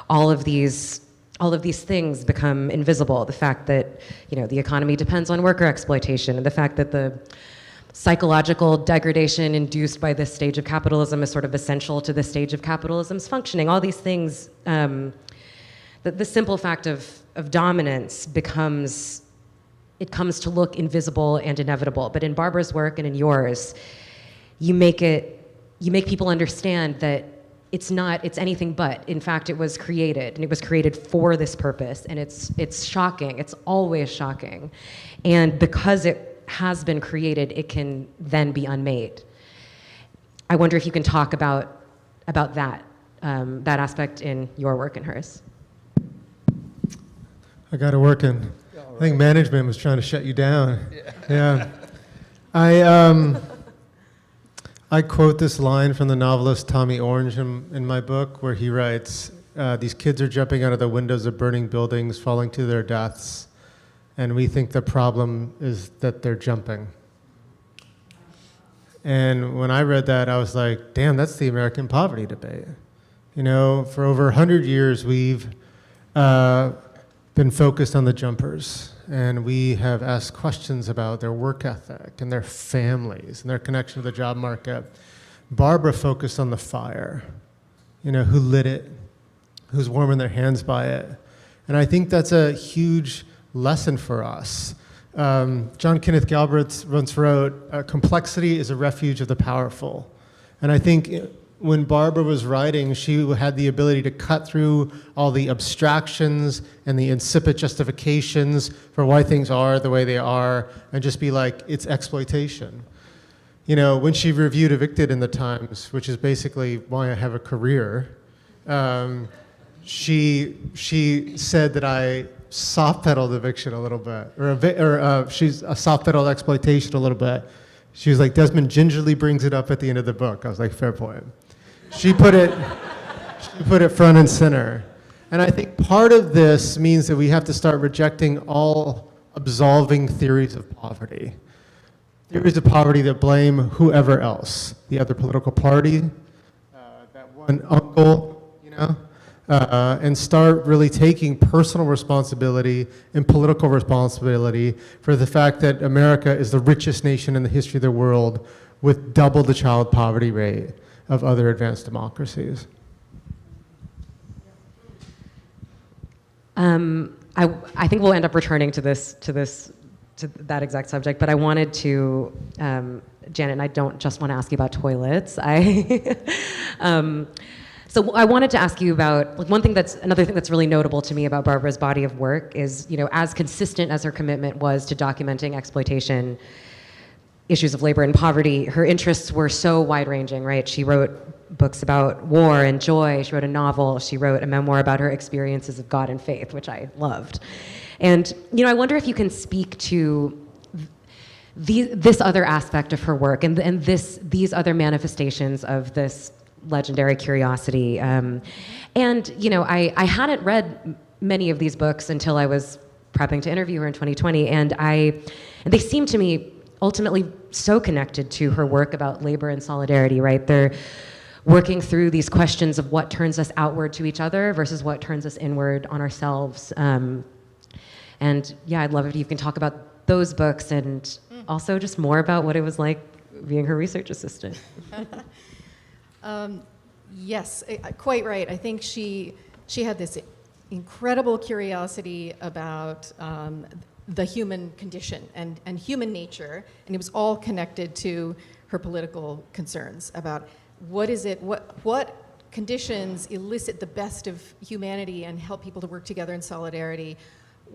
all of these all of these things become invisible. The fact that, the economy depends on worker exploitation, and the fact that the psychological degradation induced by this stage of capitalism is sort of essential to this stage of capitalism's functioning. All these things, the simple fact of dominance comes to look invisible and inevitable. But in Barbara's work and in yours, you make people understand that it's anything but. In fact, it was created, and it was created for this purpose, and it's shocking. It's always shocking. And because it has been created, it can then be unmade. I wonder if you can talk about that aspect in your work and hers. I got to work in. I think management was trying to shut you down. Yeah. I quote this line from the novelist Tommy Orange in my book, where he writes, these kids are jumping out of the windows of burning buildings, falling to their deaths, and we think the problem is that they're jumping. And when I read that, I was like, damn, that's the American poverty debate. For over 100 years, we've been focused on the jumpers, and we have asked questions about their work ethic and their families and their connection to the job market. Barbara focused on the fire, who lit it, who's warming their hands by it. And I think that's a huge lesson for us. John Kenneth Galbraith once wrote, complexity is a refuge of the powerful. And I think when Barbara was writing, she had the ability to cut through all the abstractions and the insipid justifications for why things are the way they are, and just be like, it's exploitation. When she reviewed Evicted in the Times, which is basically why I have a career, she said that I soft-pedaled eviction a little bit, she's a soft-pedaled exploitation a little bit. She was like, Desmond gingerly brings it up at the end of the book. I was like, fair point. She put it front and center. And I think part of this means that we have to start rejecting all absolving theories of poverty. Theories of poverty that blame whoever else, the other political party, that one uncle, and start really taking personal responsibility and political responsibility for the fact that America is the richest nation in the history of the world, with double the child poverty rate of other advanced democracies. I think we'll end up returning to that exact subject, but I wanted to, Janet, and I don't just want to ask you about toilets. So I wanted to ask you about another thing that's really notable to me about Barbara's body of work is, as consistent as her commitment was to documenting exploitation, issues of labor and poverty, her interests were so wide-ranging, right? She wrote books about war and joy. She wrote a novel. She wrote a memoir about her experiences of God and faith, which I loved. And, I wonder if you can speak to this other aspect of her work and these other manifestations of this legendary curiosity. I hadn't read many of these books until I was prepping to interview her in 2020, and they seem to me ultimately so connected to her work about labor and solidarity, right? They're working through these questions of what turns us outward to each other versus what turns us inward on ourselves. I'd love if you can talk about those books and also just more about what it was like being her research assistant. Yes, quite right. I think she had this incredible curiosity about the human condition and human nature, and it was all connected to her political concerns about what conditions elicit the best of humanity and help people to work together in solidarity.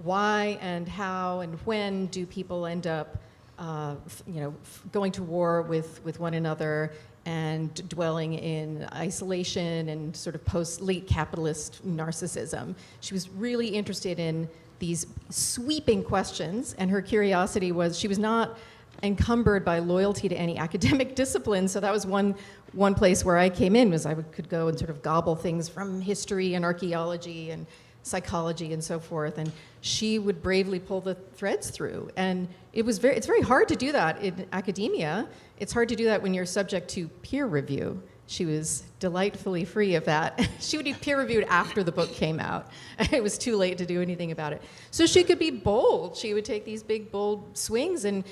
Why and how and when do people end up going to war with one another and dwelling in isolation and sort of post-late capitalist narcissism? She was really interested in these sweeping questions, and her curiosity was, she was not encumbered by loyalty to any academic discipline, so that was one place where I came in, was I could go and sort of gobble things from history and archaeology and psychology and so forth, and she would bravely pull the threads through. And it's very hard to do that in academia. It's hard to do that when you're subject to peer review She was delightfully free of that. She would be peer-reviewed after the book came out. It was too late to do anything about it. So she could be bold. She would take these big, bold swings and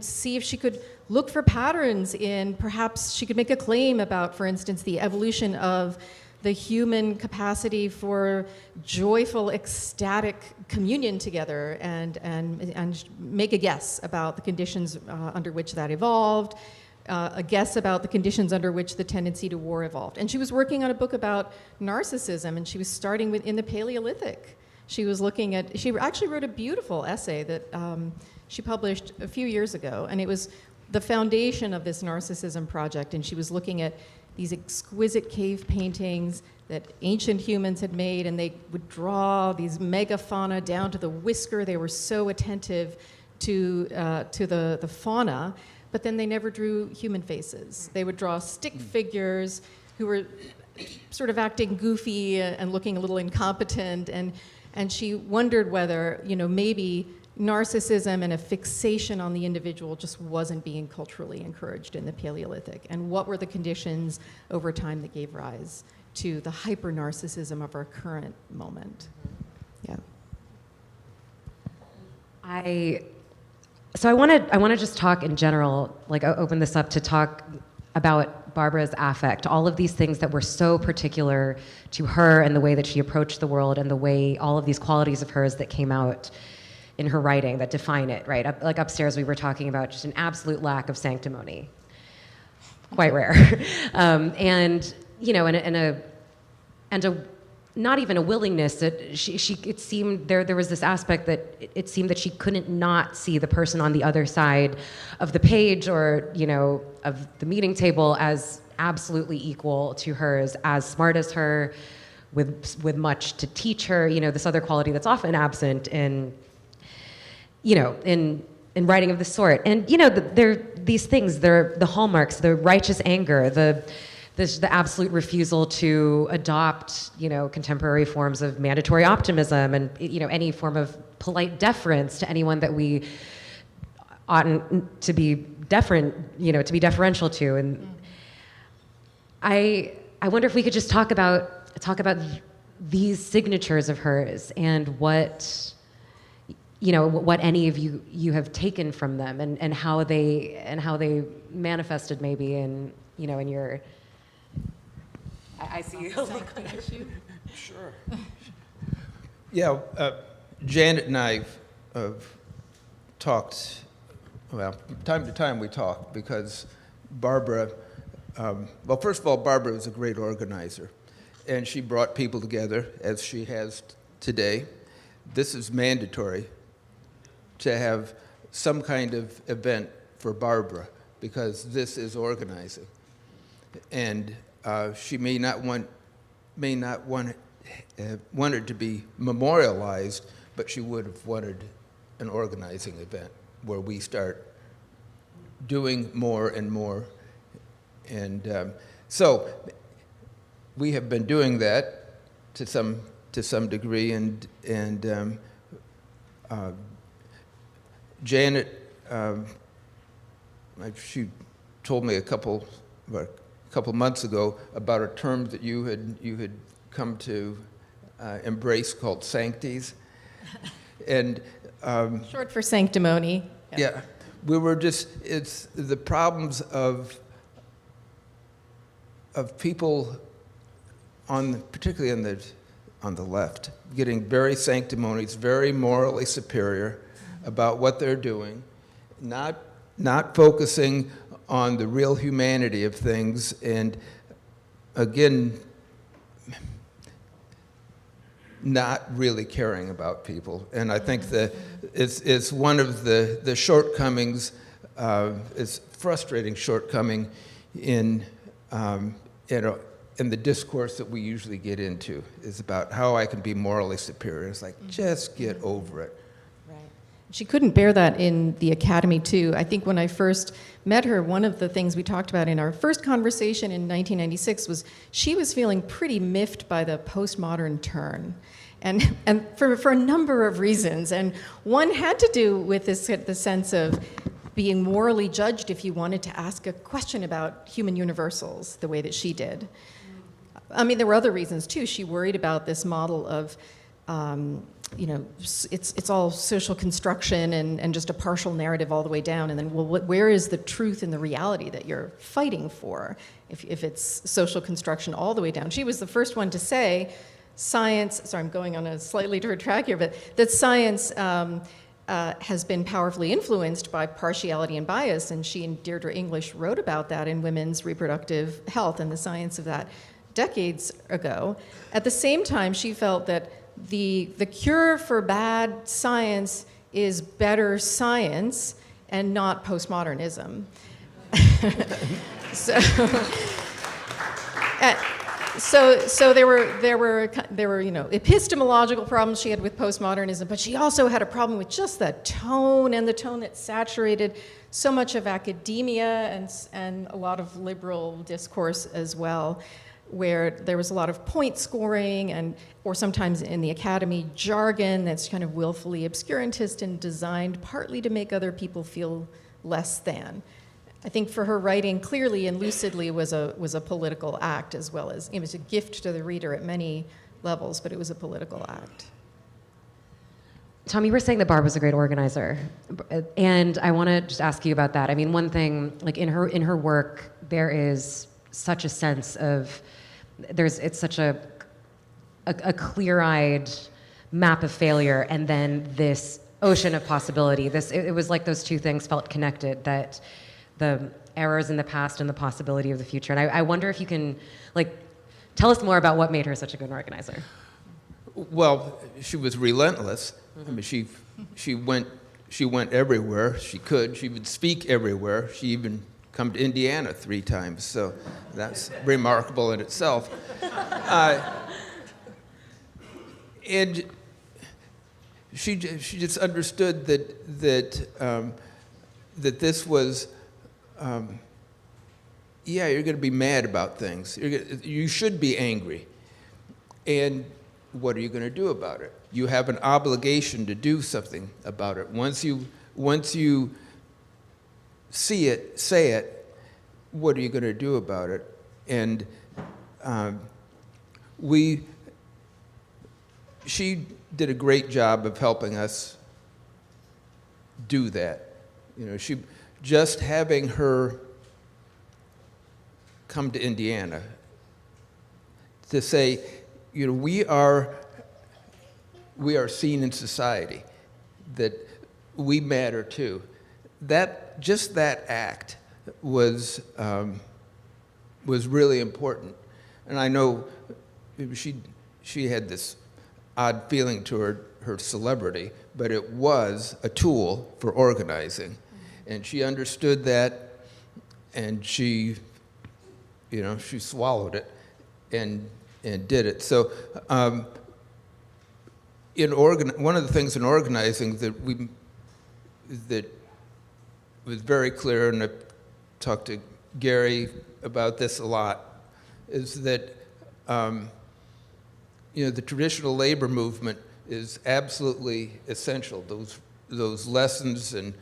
see if she could look for patterns in, perhaps she could make a claim about, for instance, the evolution of the human capacity for joyful, ecstatic communion together, and make a guess about the conditions under which that evolved, a guess about the conditions under which the tendency to war evolved. And she was working on a book about narcissism, and she was starting in the Paleolithic. She actually wrote a beautiful essay that she published a few years ago, and it was the foundation of this narcissism project, and she was looking at these exquisite cave paintings that ancient humans had made, and they would draw these megafauna down to the whisker. They were so attentive to the fauna, but then they never drew human faces. They would draw stick figures who were sort of acting goofy and looking a little incompetent, and she wondered whether, maybe narcissism and a fixation on the individual just wasn't being culturally encouraged in the Paleolithic, and what were the conditions over time that gave rise to the hyper-narcissism of our current moment. Yeah. So I want to just talk in general, like open this up to talk about Barbara's affect, all of these things that were so particular to her and the way that she approached the world and the way all of these qualities of hers that came out in her writing that define it, right? Like upstairs we were talking about just an absolute lack of sanctimony. Quite rare. And a not even a willingness that it seemed there was this aspect that it seemed that she couldn't not see the person on the other side of the page or, of the meeting table as absolutely equal to hers, as smart as her, with much to teach her, this other quality that's often absent in writing of this sort. And, these things, they're the hallmarks, the righteous anger, the absolute refusal to adopt, contemporary forms of mandatory optimism and, any form of polite deference to anyone that we oughtn't to be to be deferential to. And I wonder if we could just talk about these signatures of hers and what any of you have taken from them and how they manifested maybe in your. I see you. Sure. Yeah, Janet and I have talked, well, time to time we talk because Barbara, first of all, Barbara was a great organizer, and she brought people together as she has today. This is mandatory to have some kind of event for Barbara because this is organizing. And she may not want it to be memorialized, but she would have wanted an organizing event where we start doing more and more. And so we have been doing that to some degree, and Janet, she told me a couple months ago about a term that you had come to embrace called sancties, and short for sanctimony. Yeah, we were it's the problems of people particularly on the left, getting very sanctimonious, very morally superior about what they're doing, not focusing on the real humanity of things, and again, not really caring about people. And I think that it's one of the shortcomings, it's frustrating shortcoming in the discourse that we usually get into, is about how I can be morally superior. It's like, just get over it. She couldn't bear that in the academy, too. I think when I first met her, one of the things we talked about in our first conversation in 1996 was she was feeling pretty miffed by the postmodern turn, and for a number of reasons. And one had to do with the sense of being morally judged if you wanted to ask a question about human universals the way that she did. I mean, there were other reasons too. She worried about this model of, it's all social construction and just a partial narrative all the way down. And then, well, where is the truth and the reality that you're fighting for if it's social construction all the way down? She was the first one to say science, sorry, I'm going on a slightly different track here, but that science has been powerfully influenced by partiality and bias. And she and Deirdre English wrote about that in Women's Reproductive Health and the Science of That decades ago. At the same time, she felt that the cure for bad science is better science and not postmodernism. So there were epistemological problems she had with postmodernism, but she also had a problem with just the tone, and the tone that saturated so much of academia and a lot of liberal discourse as well, where there was a lot of point scoring or sometimes in the academy jargon that's kind of willfully obscurantist and designed partly to make other people feel less than. I think for her writing clearly and lucidly was a political act, as well as it was a gift to the reader at many levels, but it was a political act. Tom, you were saying that Barb was a great organizer, and I want to just ask you about that. I mean, one thing, like in her work, there is such a sense of it's such a clear-eyed map of failure, and then this ocean of possibility. It was like those two things felt connected, that the errors in the past and the possibility of the future. And I wonder if you can tell us more about what made her such a good organizer. Well, she was relentless. I mean, she went everywhere she could. She would speak everywhere. She even come to Indiana 3 times, so that's remarkable in itself. And she just understood that this was, you're going to be mad about things. You should be angry. And what are you going to do about it? You have an obligation to do something about it. Once you see it, say it, what are you going to do about it? And she did a great job of helping us do that. She just having her come to Indiana to say, we are seen in society, that we matter too. Just that act was really important. And I know she had this odd feeling to her celebrity, but it was a tool for organizing. And she understood that, and she swallowed it and did it. So one of the things in organizing that was very clear, and I've talked to Gary about this a lot, is that the traditional labor movement is absolutely essential. Those lessons and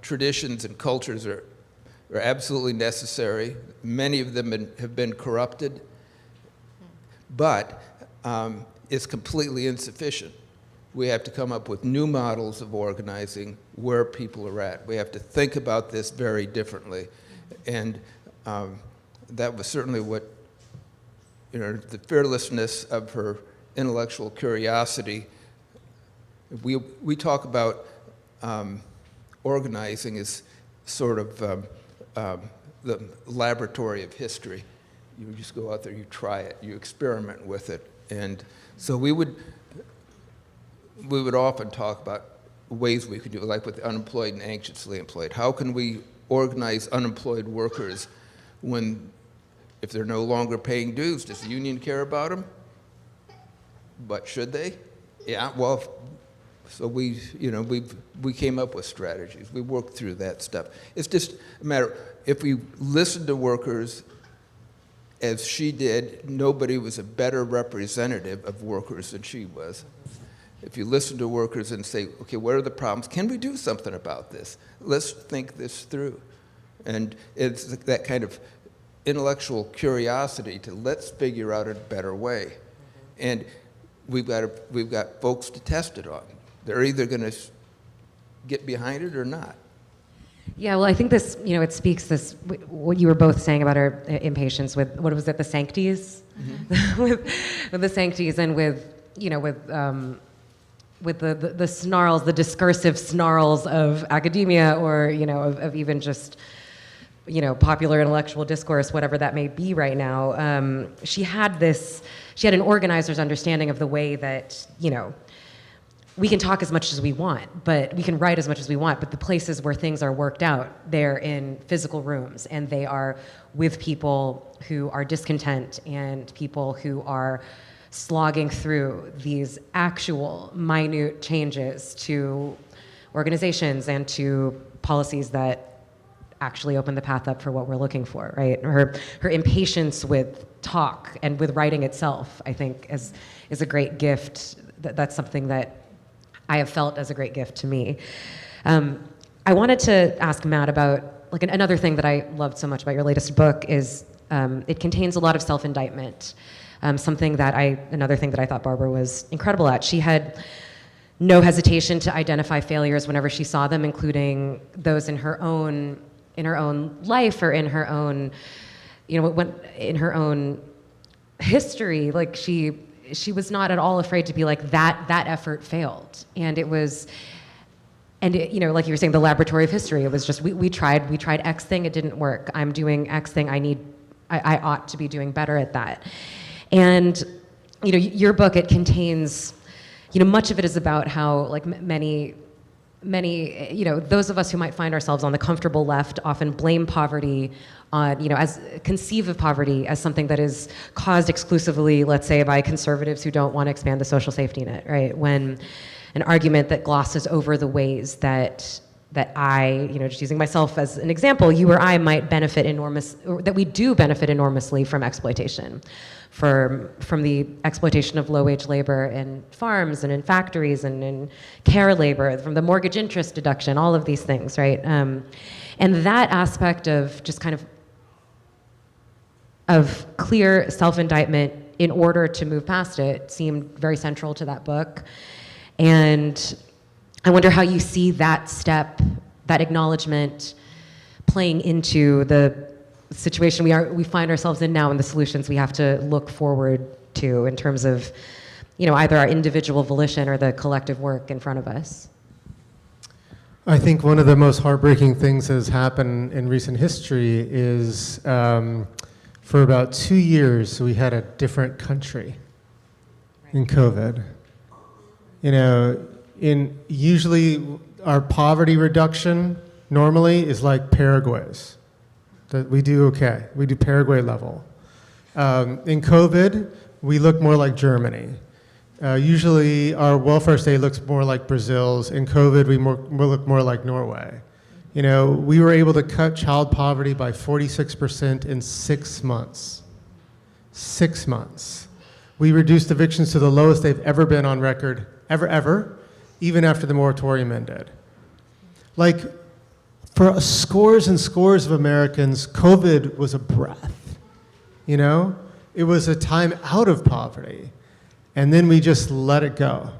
traditions and cultures are absolutely necessary. Many of them have been corrupted, but it's completely insufficient. We have to come up with new models of organizing where people are at. We have to think about this very differently. And that was certainly what, the fearlessness of her intellectual curiosity. We talk about organizing as sort of the laboratory of history. You just go out there, you try it, you experiment with it. And so we would often talk about ways we could do it, like with unemployed and anxiously employed. How can we organize unemployed workers if they're no longer paying dues? Does the union care about them? But should they? Yeah, well, so we came up with strategies. We worked through that stuff. It's just a matter, if we listened to workers as she did, nobody was a better representative of workers than she was. If you listen to workers and say, okay, what are the problems? Can we do something about this? Let's think this through. And it's that kind of intellectual curiosity to let's figure out a better way. And we've got folks to test it on. They're either going to get behind it or not. Yeah, well, I think this, it speaks this, what you were both saying about our impatience with, what was it, the sancties? Mm-hmm. with the sancties and with the snarls, the discursive snarls of academia or, of even just, popular intellectual discourse, whatever that may be right now. She had an organizer's understanding of the way that, we can talk as much as we want, but we can write as much as we want, but the places where things are worked out, they're in physical rooms, and they are with people who are discontent and people who are slogging through these actual minute changes to organizations and to policies that actually open the path up for what we're looking for, right? Her impatience with talk and with writing itself, I think, is a great gift. That's something that I have felt as a great gift to me. I wanted to ask Matt about, another thing that I loved so much about your latest book is it contains a lot of self-indictment. Another thing that I thought Barbara was incredible at. She had no hesitation to identify failures whenever she saw them, including those in her own life or in her own, in her own history. She was not at all afraid to be like, that effort failed. And it was, like you were saying, the laboratory of history. It was just, we tried X thing, it didn't work. I'm doing X thing, I ought to be doing better at that. And, your book, it contains, much of it is about how, many, those of us who might find ourselves on the comfortable left often blame poverty on, conceive of poverty as something that is caused exclusively, let's say, by conservatives who don't want to expand the social safety net, right? When an argument that glosses over the ways that I, just using myself as an example, you or I might benefit that we do benefit enormously from exploitation, from the exploitation of low-wage labor in farms and in factories and in care labor, from the mortgage interest deduction, all of these things, right? And that aspect of just kind of clear self-indictment in order to move past it seemed very central to that book. And I wonder how you see that step, that acknowledgement, playing into the situation we find ourselves in now and the solutions we have to look forward to in terms of, either our individual volition or the collective work in front of us. I think one of the most heartbreaking things that has happened in recent history is for about 2 years, we had a different country in COVID. Usually our poverty reduction normally is like Paraguay's. That we do okay. We do Paraguay level. In COVID, we look more like Germany. Usually our welfare state looks more like Brazil's. In COVID, we look more like Norway. We were able to cut child poverty by 46% in 6 months. 6 months. We reduced evictions to the lowest they've ever been on record, ever, even after the moratorium ended. For scores and scores of Americans, COVID was a breath. It was a time out of poverty. And then we just let it go.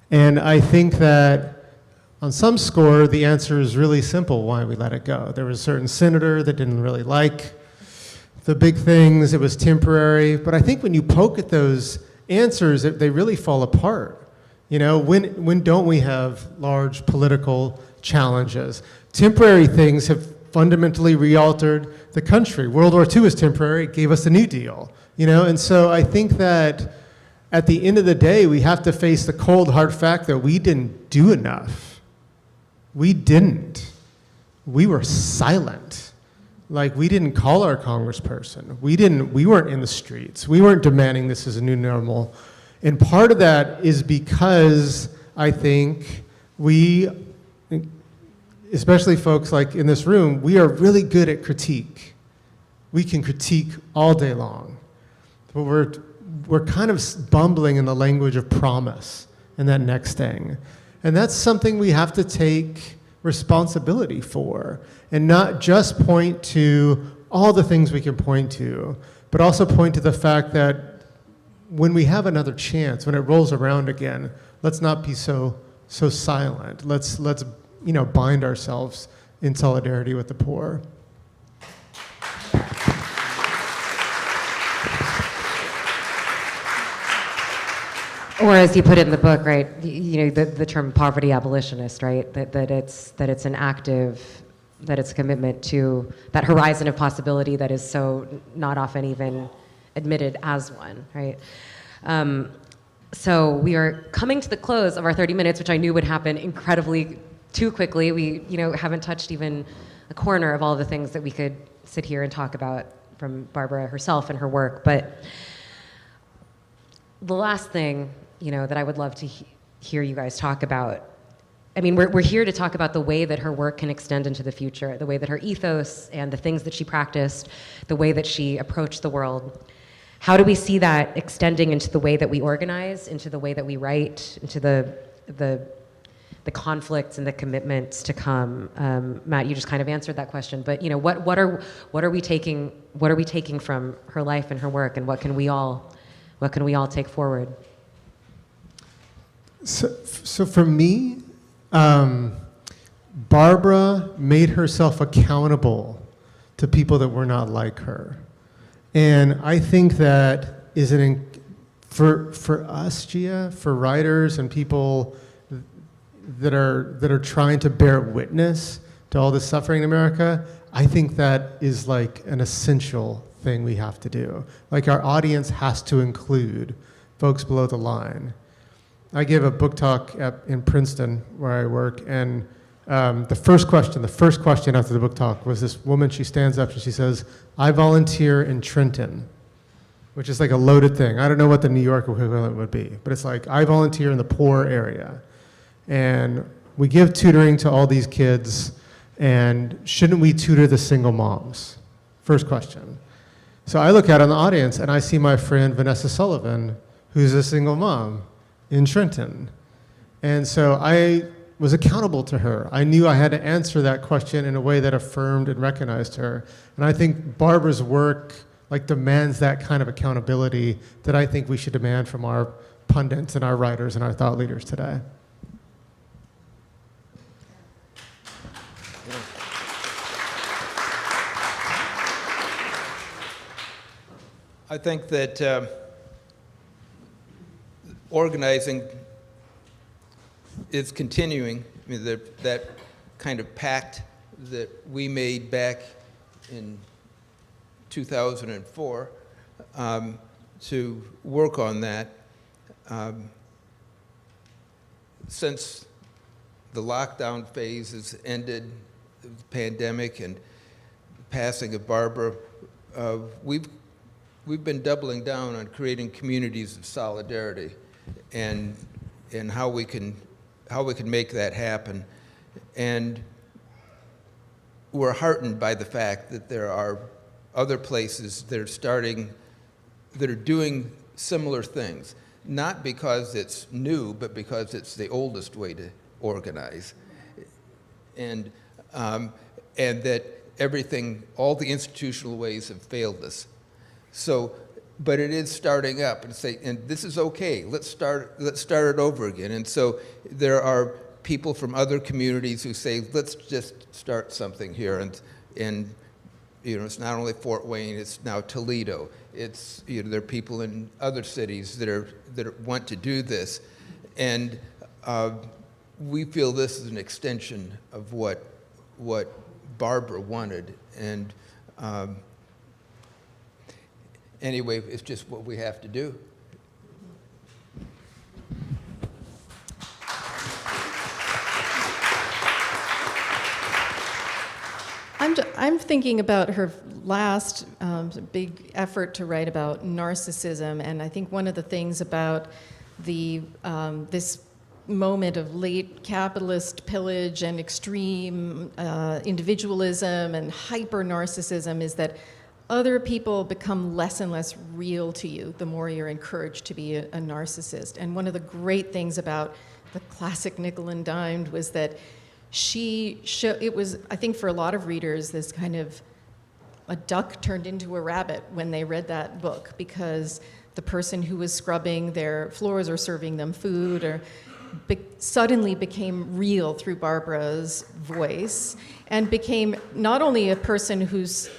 And I think that on some score, the answer is really simple why we let it go. There was a certain senator that didn't really like the big things. It was temporary. But I think when you poke at those answers, they really fall apart. When don't we have large political challenges? Temporary things have fundamentally re-altered the country. World War II is temporary. It gave us the New Deal. And so I think that at the end of the day, we have to face the cold, hard fact that we didn't do enough. We didn't. We were silent. We didn't call our congressperson. We weren't in the streets. We weren't demanding this as a new normal. And part of that is because I think we, especially folks in this room, we are really good at critique. We can critique all day long. But we're kind of bumbling in the language of promise and that next thing. And that's something we have to take responsibility for, and not just point to all the things we can point to, but also point to the fact that when we have another chance, when it rolls around again, let's not be so silent. Let's bind ourselves in solidarity with the poor. Or as you put it in the book, right? The term poverty abolitionist, right? That it's an active, that it's a commitment to that horizon of possibility that is so not often even admitted as one, right? So we are coming to the close of our 30 minutes, which I knew would happen incredibly too quickly. We haven't touched even a corner of all the things that we could sit here and talk about from Barbara herself and her work, but the last thing that I would love to hear you guys talk about. I mean, we're here to talk about the way that her work can extend into the future, the way that her ethos and the things that she practiced, the way that she approached the world. How do we see that extending into the way that we organize, into the way that we write, into the conflicts and the commitments to come? Matt, you just kind of answered that question, but what are we taking from her life and her work, and what can we all take forward? So for me, Barbara made herself accountable to people that were not like her. And I think that is for us, Jia, for writers and people that are trying to bear witness to all this suffering in America, I think that is like an essential thing we have to do. Like, our audience has to include folks below the line. I gave a book talk in Princeton, where I work, and the first question after the book talk was this woman. She stands up and she says, "I volunteer in Trenton," which is like a loaded thing. I don't know what the New York equivalent would be, but it's like, I volunteer in the poor area, and we give tutoring to all these kids, and shouldn't we tutor the single moms? First question. So I look out in the audience and I see my friend Vanessa Sullivan, who's a single mom in Trenton. And so I was accountable to her. I knew I had to answer that question in a way that affirmed and recognized her. And I think Barbara's work demands that kind of accountability that I think we should demand from our pundits and our writers and our thought leaders today. I think that organizing is continuing. I mean, that kind of pact that we made back in 2004 to work on that. Since the lockdown phase has ended, the pandemic and the passing of Barbara, we've been doubling down on creating communities of solidarity and how we can make that happen. And we're heartened by the fact that there are other places that are doing similar things, not because it's new, but because it's the oldest way to organize. And that all the institutional ways have failed us. So, but it is starting up and this is okay. Let's start it over again. And so there are people from other communities who say, let's just start something here. And it's not only Fort Wayne, it's now Toledo. It's there are people in other cities that want to do this, and we feel this is an extension of what Barbara wanted. And anyway, it's just what we have to do. I'm thinking about her last big effort to write about narcissism, and I think one of the things about this moment of late capitalist pillage and extreme individualism and hyper narcissism is that other people become less and less real to you the more you're encouraged to be a narcissist. And one of the great things about the classic Nickel and Dimed was that it was, I think for a lot of readers, this kind of a duck turned into a rabbit when they read that book, because the person who was scrubbing their floors or serving them food or suddenly became real through Barbara's voice, and became not only a person who's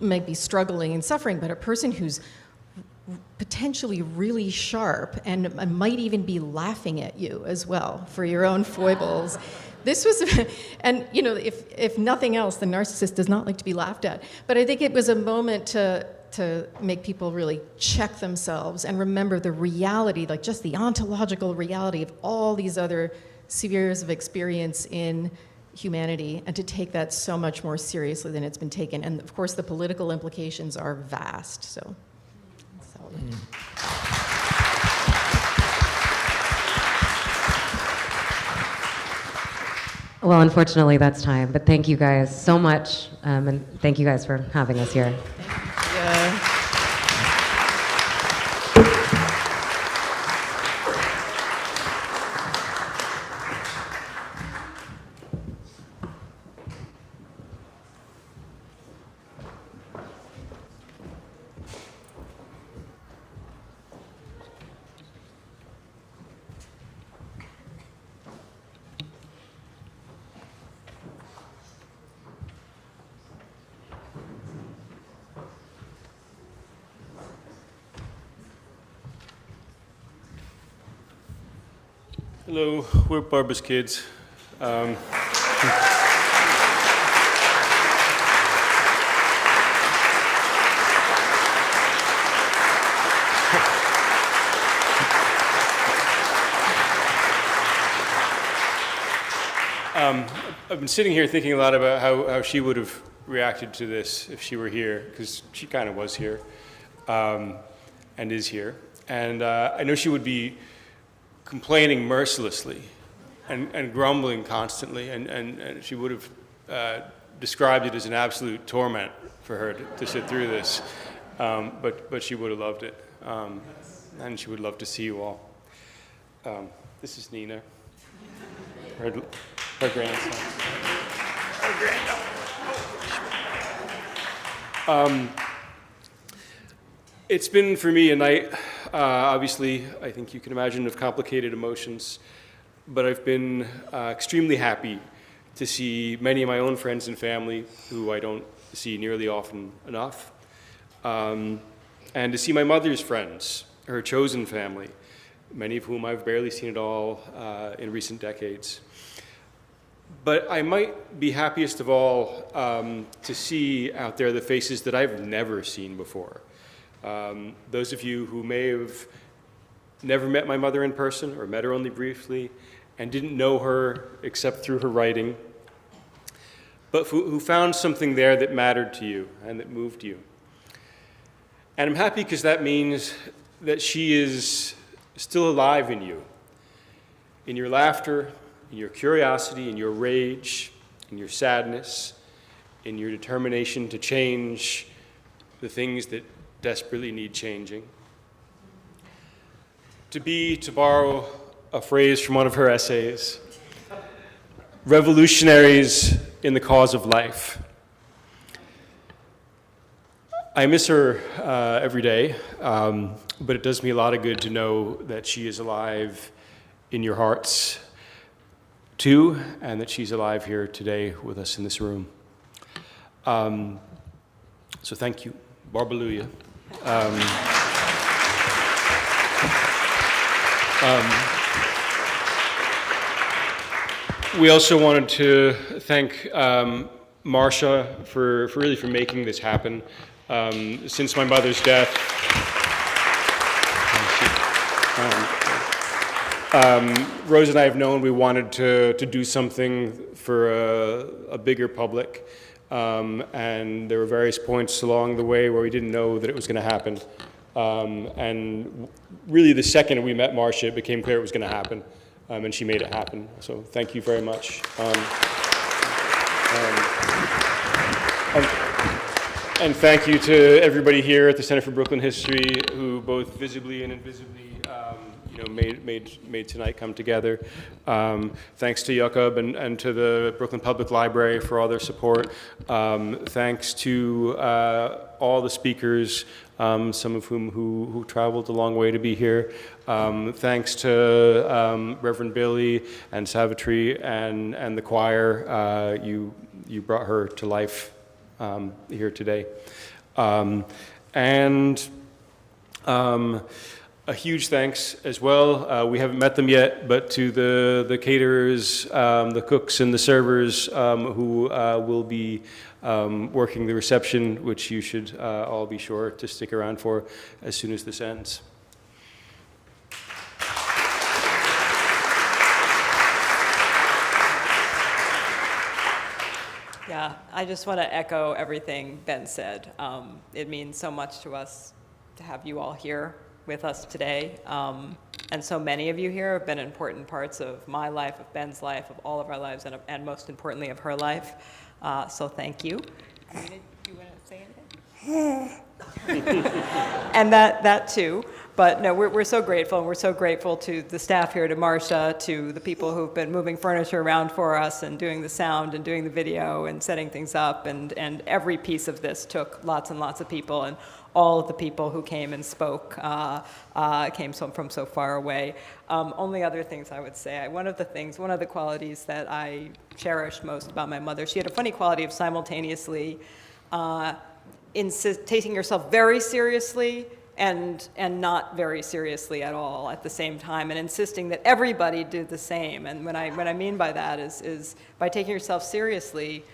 maybe struggling and suffering, but a person who's potentially really sharp and might even be laughing at you as well for your own foibles. This was, and you know, if nothing else, the narcissist does not like to be laughed at. But I think it was a moment to make people really check themselves and remember the reality, like just the ontological reality of all these other spheres of experience in humanity, and to take that so much more seriously than it's been taken. And of course, the political implications are vast. So. Well, unfortunately, that's time. But thank you guys so much, and thank you guys for having us here. Yeah. Hello, we're Barbara's kids. I've been sitting here thinking a lot about how she would have reacted to this if she were here, because she kind of was here and is here. And I know she would be complaining mercilessly and grumbling constantly, and she would have described it as an absolute torment for her to sit through this, but she would have loved it, and she would love to see you all. This is Nina, her grandson. It's been for me a night, obviously, I think you can imagine, of complicated emotions, but I've been extremely happy to see many of my own friends and family who I don't see nearly often enough, and to see my mother's friends, her chosen family, many of whom I've barely seen at all in recent decades. But I might be happiest of all to see out there the faces that I've never seen before. Those of you who may have never met my mother in person or met her only briefly and didn't know her except through her writing, but who found something there that mattered to you and that moved you. And I'm happy because that means that she is still alive in you, in your laughter, in your curiosity, in your rage, in your sadness, in your determination to change the things that desperately need changing. To borrow a phrase from one of her essays, revolutionaries in the cause of life. I miss her every day, but it does me a lot of good to know that she is alive in your hearts too, and that she's alive here today with us in this room. So thank you. Barbaluya. We also wanted to thank Marcia for making this happen. Since my mother's death, Rose and I have known we wanted to do something for a bigger public, and there were various points along the way where we didn't know that it was going to happen. And really the second we met Marcia, it became clear it was going to happen, and she made it happen. So thank you very much. And thank you to everybody here at the Center for Brooklyn History who both visibly and invisibly made tonight come together. Thanks to Jakob and to the Brooklyn Public Library for all their support. Thanks to all the speakers, some of whom who traveled a long way to be here. Thanks to Reverend Billy and Savitri and the choir. You brought her to life here today. A huge thanks as well. We haven't met them yet, but to the caterers, the cooks, and the servers who will be working the reception, which you should all be sure to stick around for as soon as this ends. Yeah, I just want to echo everything Ben said. It means so much to us to have you all here with us today. And so many of you here have been important parts of my life, of Ben's life, of all of our lives, and most importantly of her life. So thank you. Do you want to say anything? And that too. But no, we're so grateful, and we're so grateful to the staff here, to Marcia, to the people who've been moving furniture around for us and doing the sound and doing the video and setting things up. And every piece of this took lots and lots of people, and all of the people who came and spoke came from so far away. Only other things I would say, one of the qualities that I cherished most about my mother, she had a funny quality of simultaneously taking yourself very seriously and not very seriously at all at the same time, and insisting that everybody do the same. And what I mean by that is by taking yourself seriously,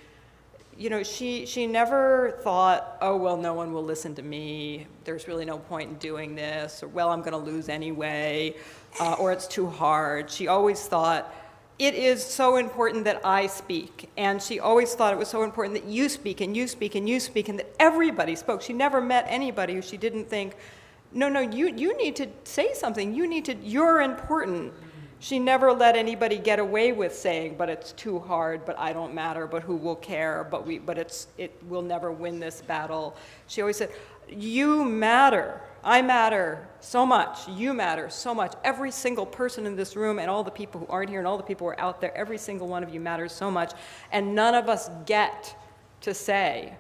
she never thought, oh, well, no one will listen to me, there's really no point in doing this, or, well, I'm going to lose anyway, or it's too hard. She always thought, it is so important that I speak, and she always thought it was so important that you speak, and you speak, and you speak, and that everybody spoke. She never met anybody who she didn't think, no, you need to say something, you're important. She never let anybody get away with saying, but it's too hard, but I don't matter, but who will care, but we'll never win this battle. She always said, you matter. I matter so much. You matter so much. Every single person in this room, and all the people who aren't here, and all the people who are out there, every single one of you matters so much. And none of us get to say,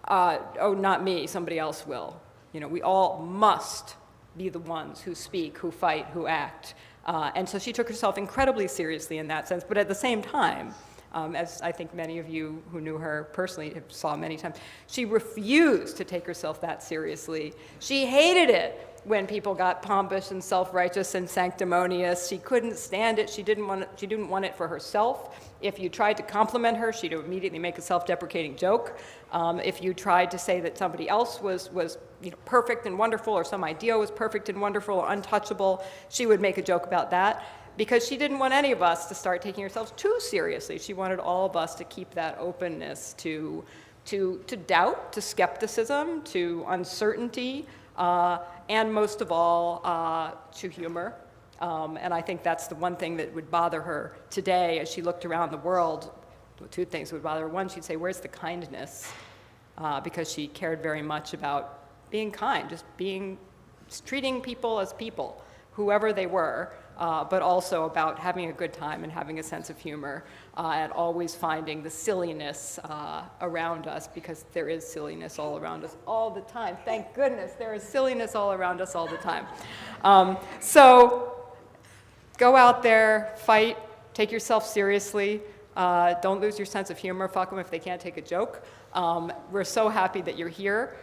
oh, not me, somebody else will. We all must be the ones who speak, who fight, who act. And so she took herself incredibly seriously in that sense. But at the same time, as I think many of you who knew her personally saw many times, she refused to take herself that seriously. She hated it when people got pompous and self-righteous and sanctimonious. She couldn't stand it. She didn't want it for herself. If you tried to compliment her, she'd immediately make a self-deprecating joke. If you tried to say that somebody else was perfect and wonderful, or some idea was perfect and wonderful or untouchable, she would make a joke about that, because she didn't want any of us to start taking ourselves too seriously. She wanted all of us to keep that openness to doubt, to skepticism, to uncertainty, and most of all, to humor. And I think that's the one thing that would bother her today as she looked around the world. Two things would bother her. One, she'd say, where's the kindness? Because she cared very much about being kind, just treating people as people, whoever they were, but also about having a good time and having a sense of humor, and always finding the silliness around us, because there is silliness all around us all the time. Thank goodness there is silliness all around us all the time. So go out there, fight, take yourself seriously. Don't lose your sense of humor. Fuck them if they can't take a joke. We're so happy that you're here.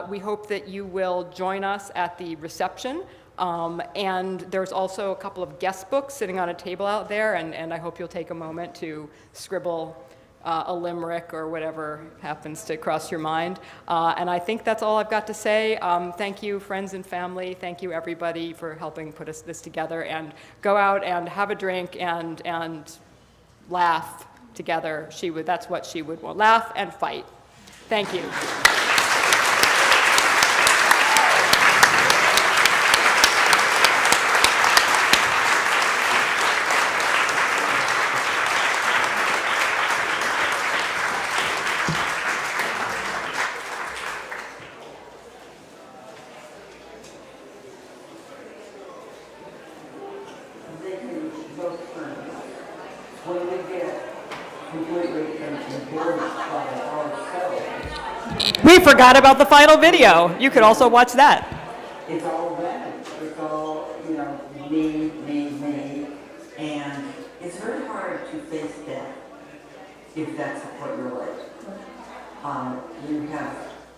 We hope that you will join us at the reception. And there's also a couple of guest books sitting on a table out there, and I hope you'll take a moment to scribble a limerick or whatever happens to cross your mind. And I think that's all I've got to say. Thank you, friends and family. Thank you, everybody, for helping put this together. And go out and have a drink and laugh together. That's what she would want. Laugh and fight. Thank you. We forgot about the final video. You could also watch that. It's all them. It's all, you know, me, and it's very hard to face death if that's what you're like. You have,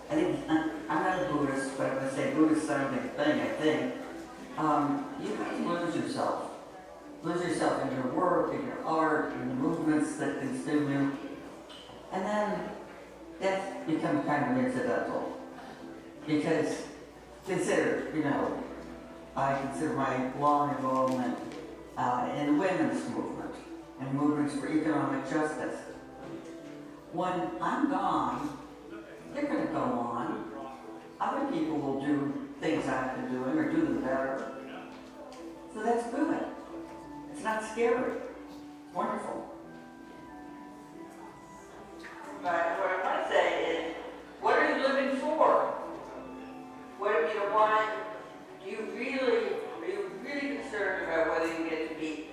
I think, I'm not a Buddhist, but I'm going to say Buddhist sounding thing, I think. You have to lose yourself. Lose yourself in your work, in your art, in the movements that consume you. And then death becomes kind of incidental. Because consider, you know, I consider my long involvement in the women's movement and movements for economic justice. When I'm gone, they're going to go on. Other people will do things I've been doing or do them better. So that's good. It's not scary. It's wonderful. But what I want to say is, what are you living for? What, you know, why are you really concerned about whether you get to be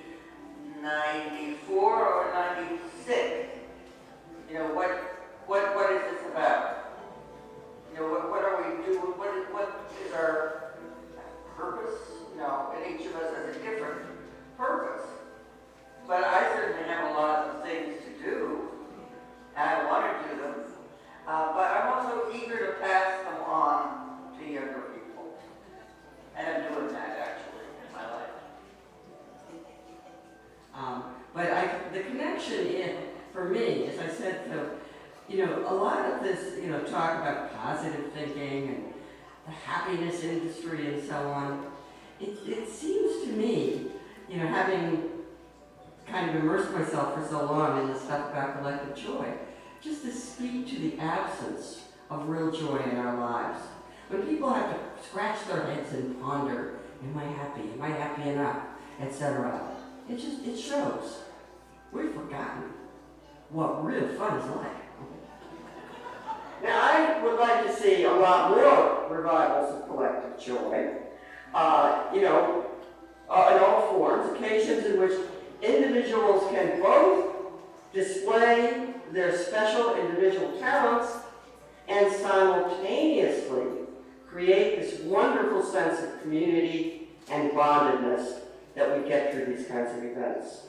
94 or 96? You know, what is this about? You know, what are we doing? What is our purpose? You know, and each of us has a different purpose. But I certainly have a lot of things to do, and I want to do them. But I'm also eager to pass them on to younger people. And I'm doing that, actually, in my life. But the connection for me, as I said, so, you know, a lot of this, you know, talk about positive thinking and the happiness industry and so on, it seems to me, you know, having kind of immersed myself for so long in the stuff about collective joy, just to speak to the absence of real joy in our lives. When people have to scratch their heads and ponder, am I happy enough, etc., it shows. We've forgotten what real fun is like. Now, I would like to see a lot more revivals of collective joy, you know, in all forms, occasions in which individuals can both display their special individual talents and simultaneously create this wonderful sense of community and bondedness that we get through these kinds of events.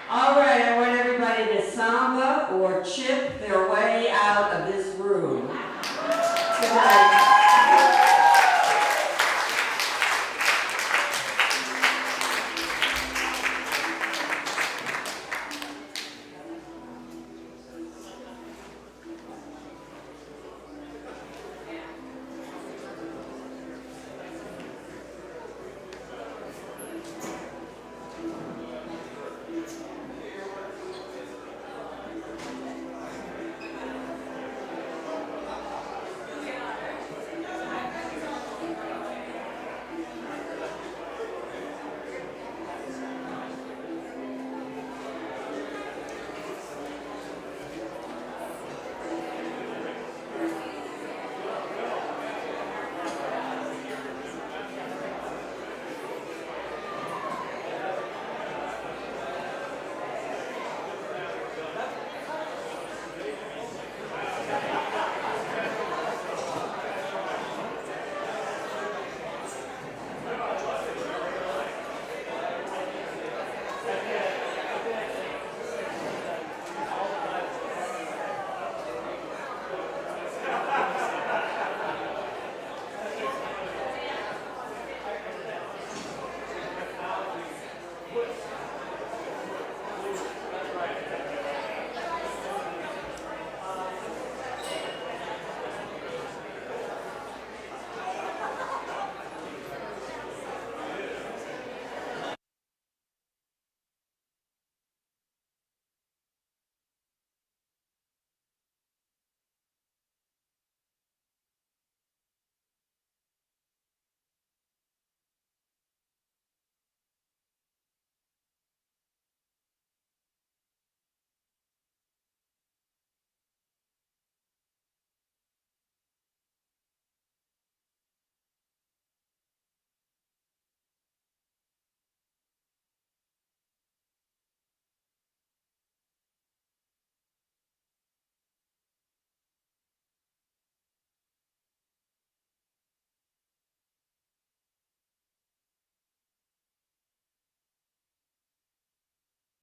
All right, I want everybody to samba or chip their way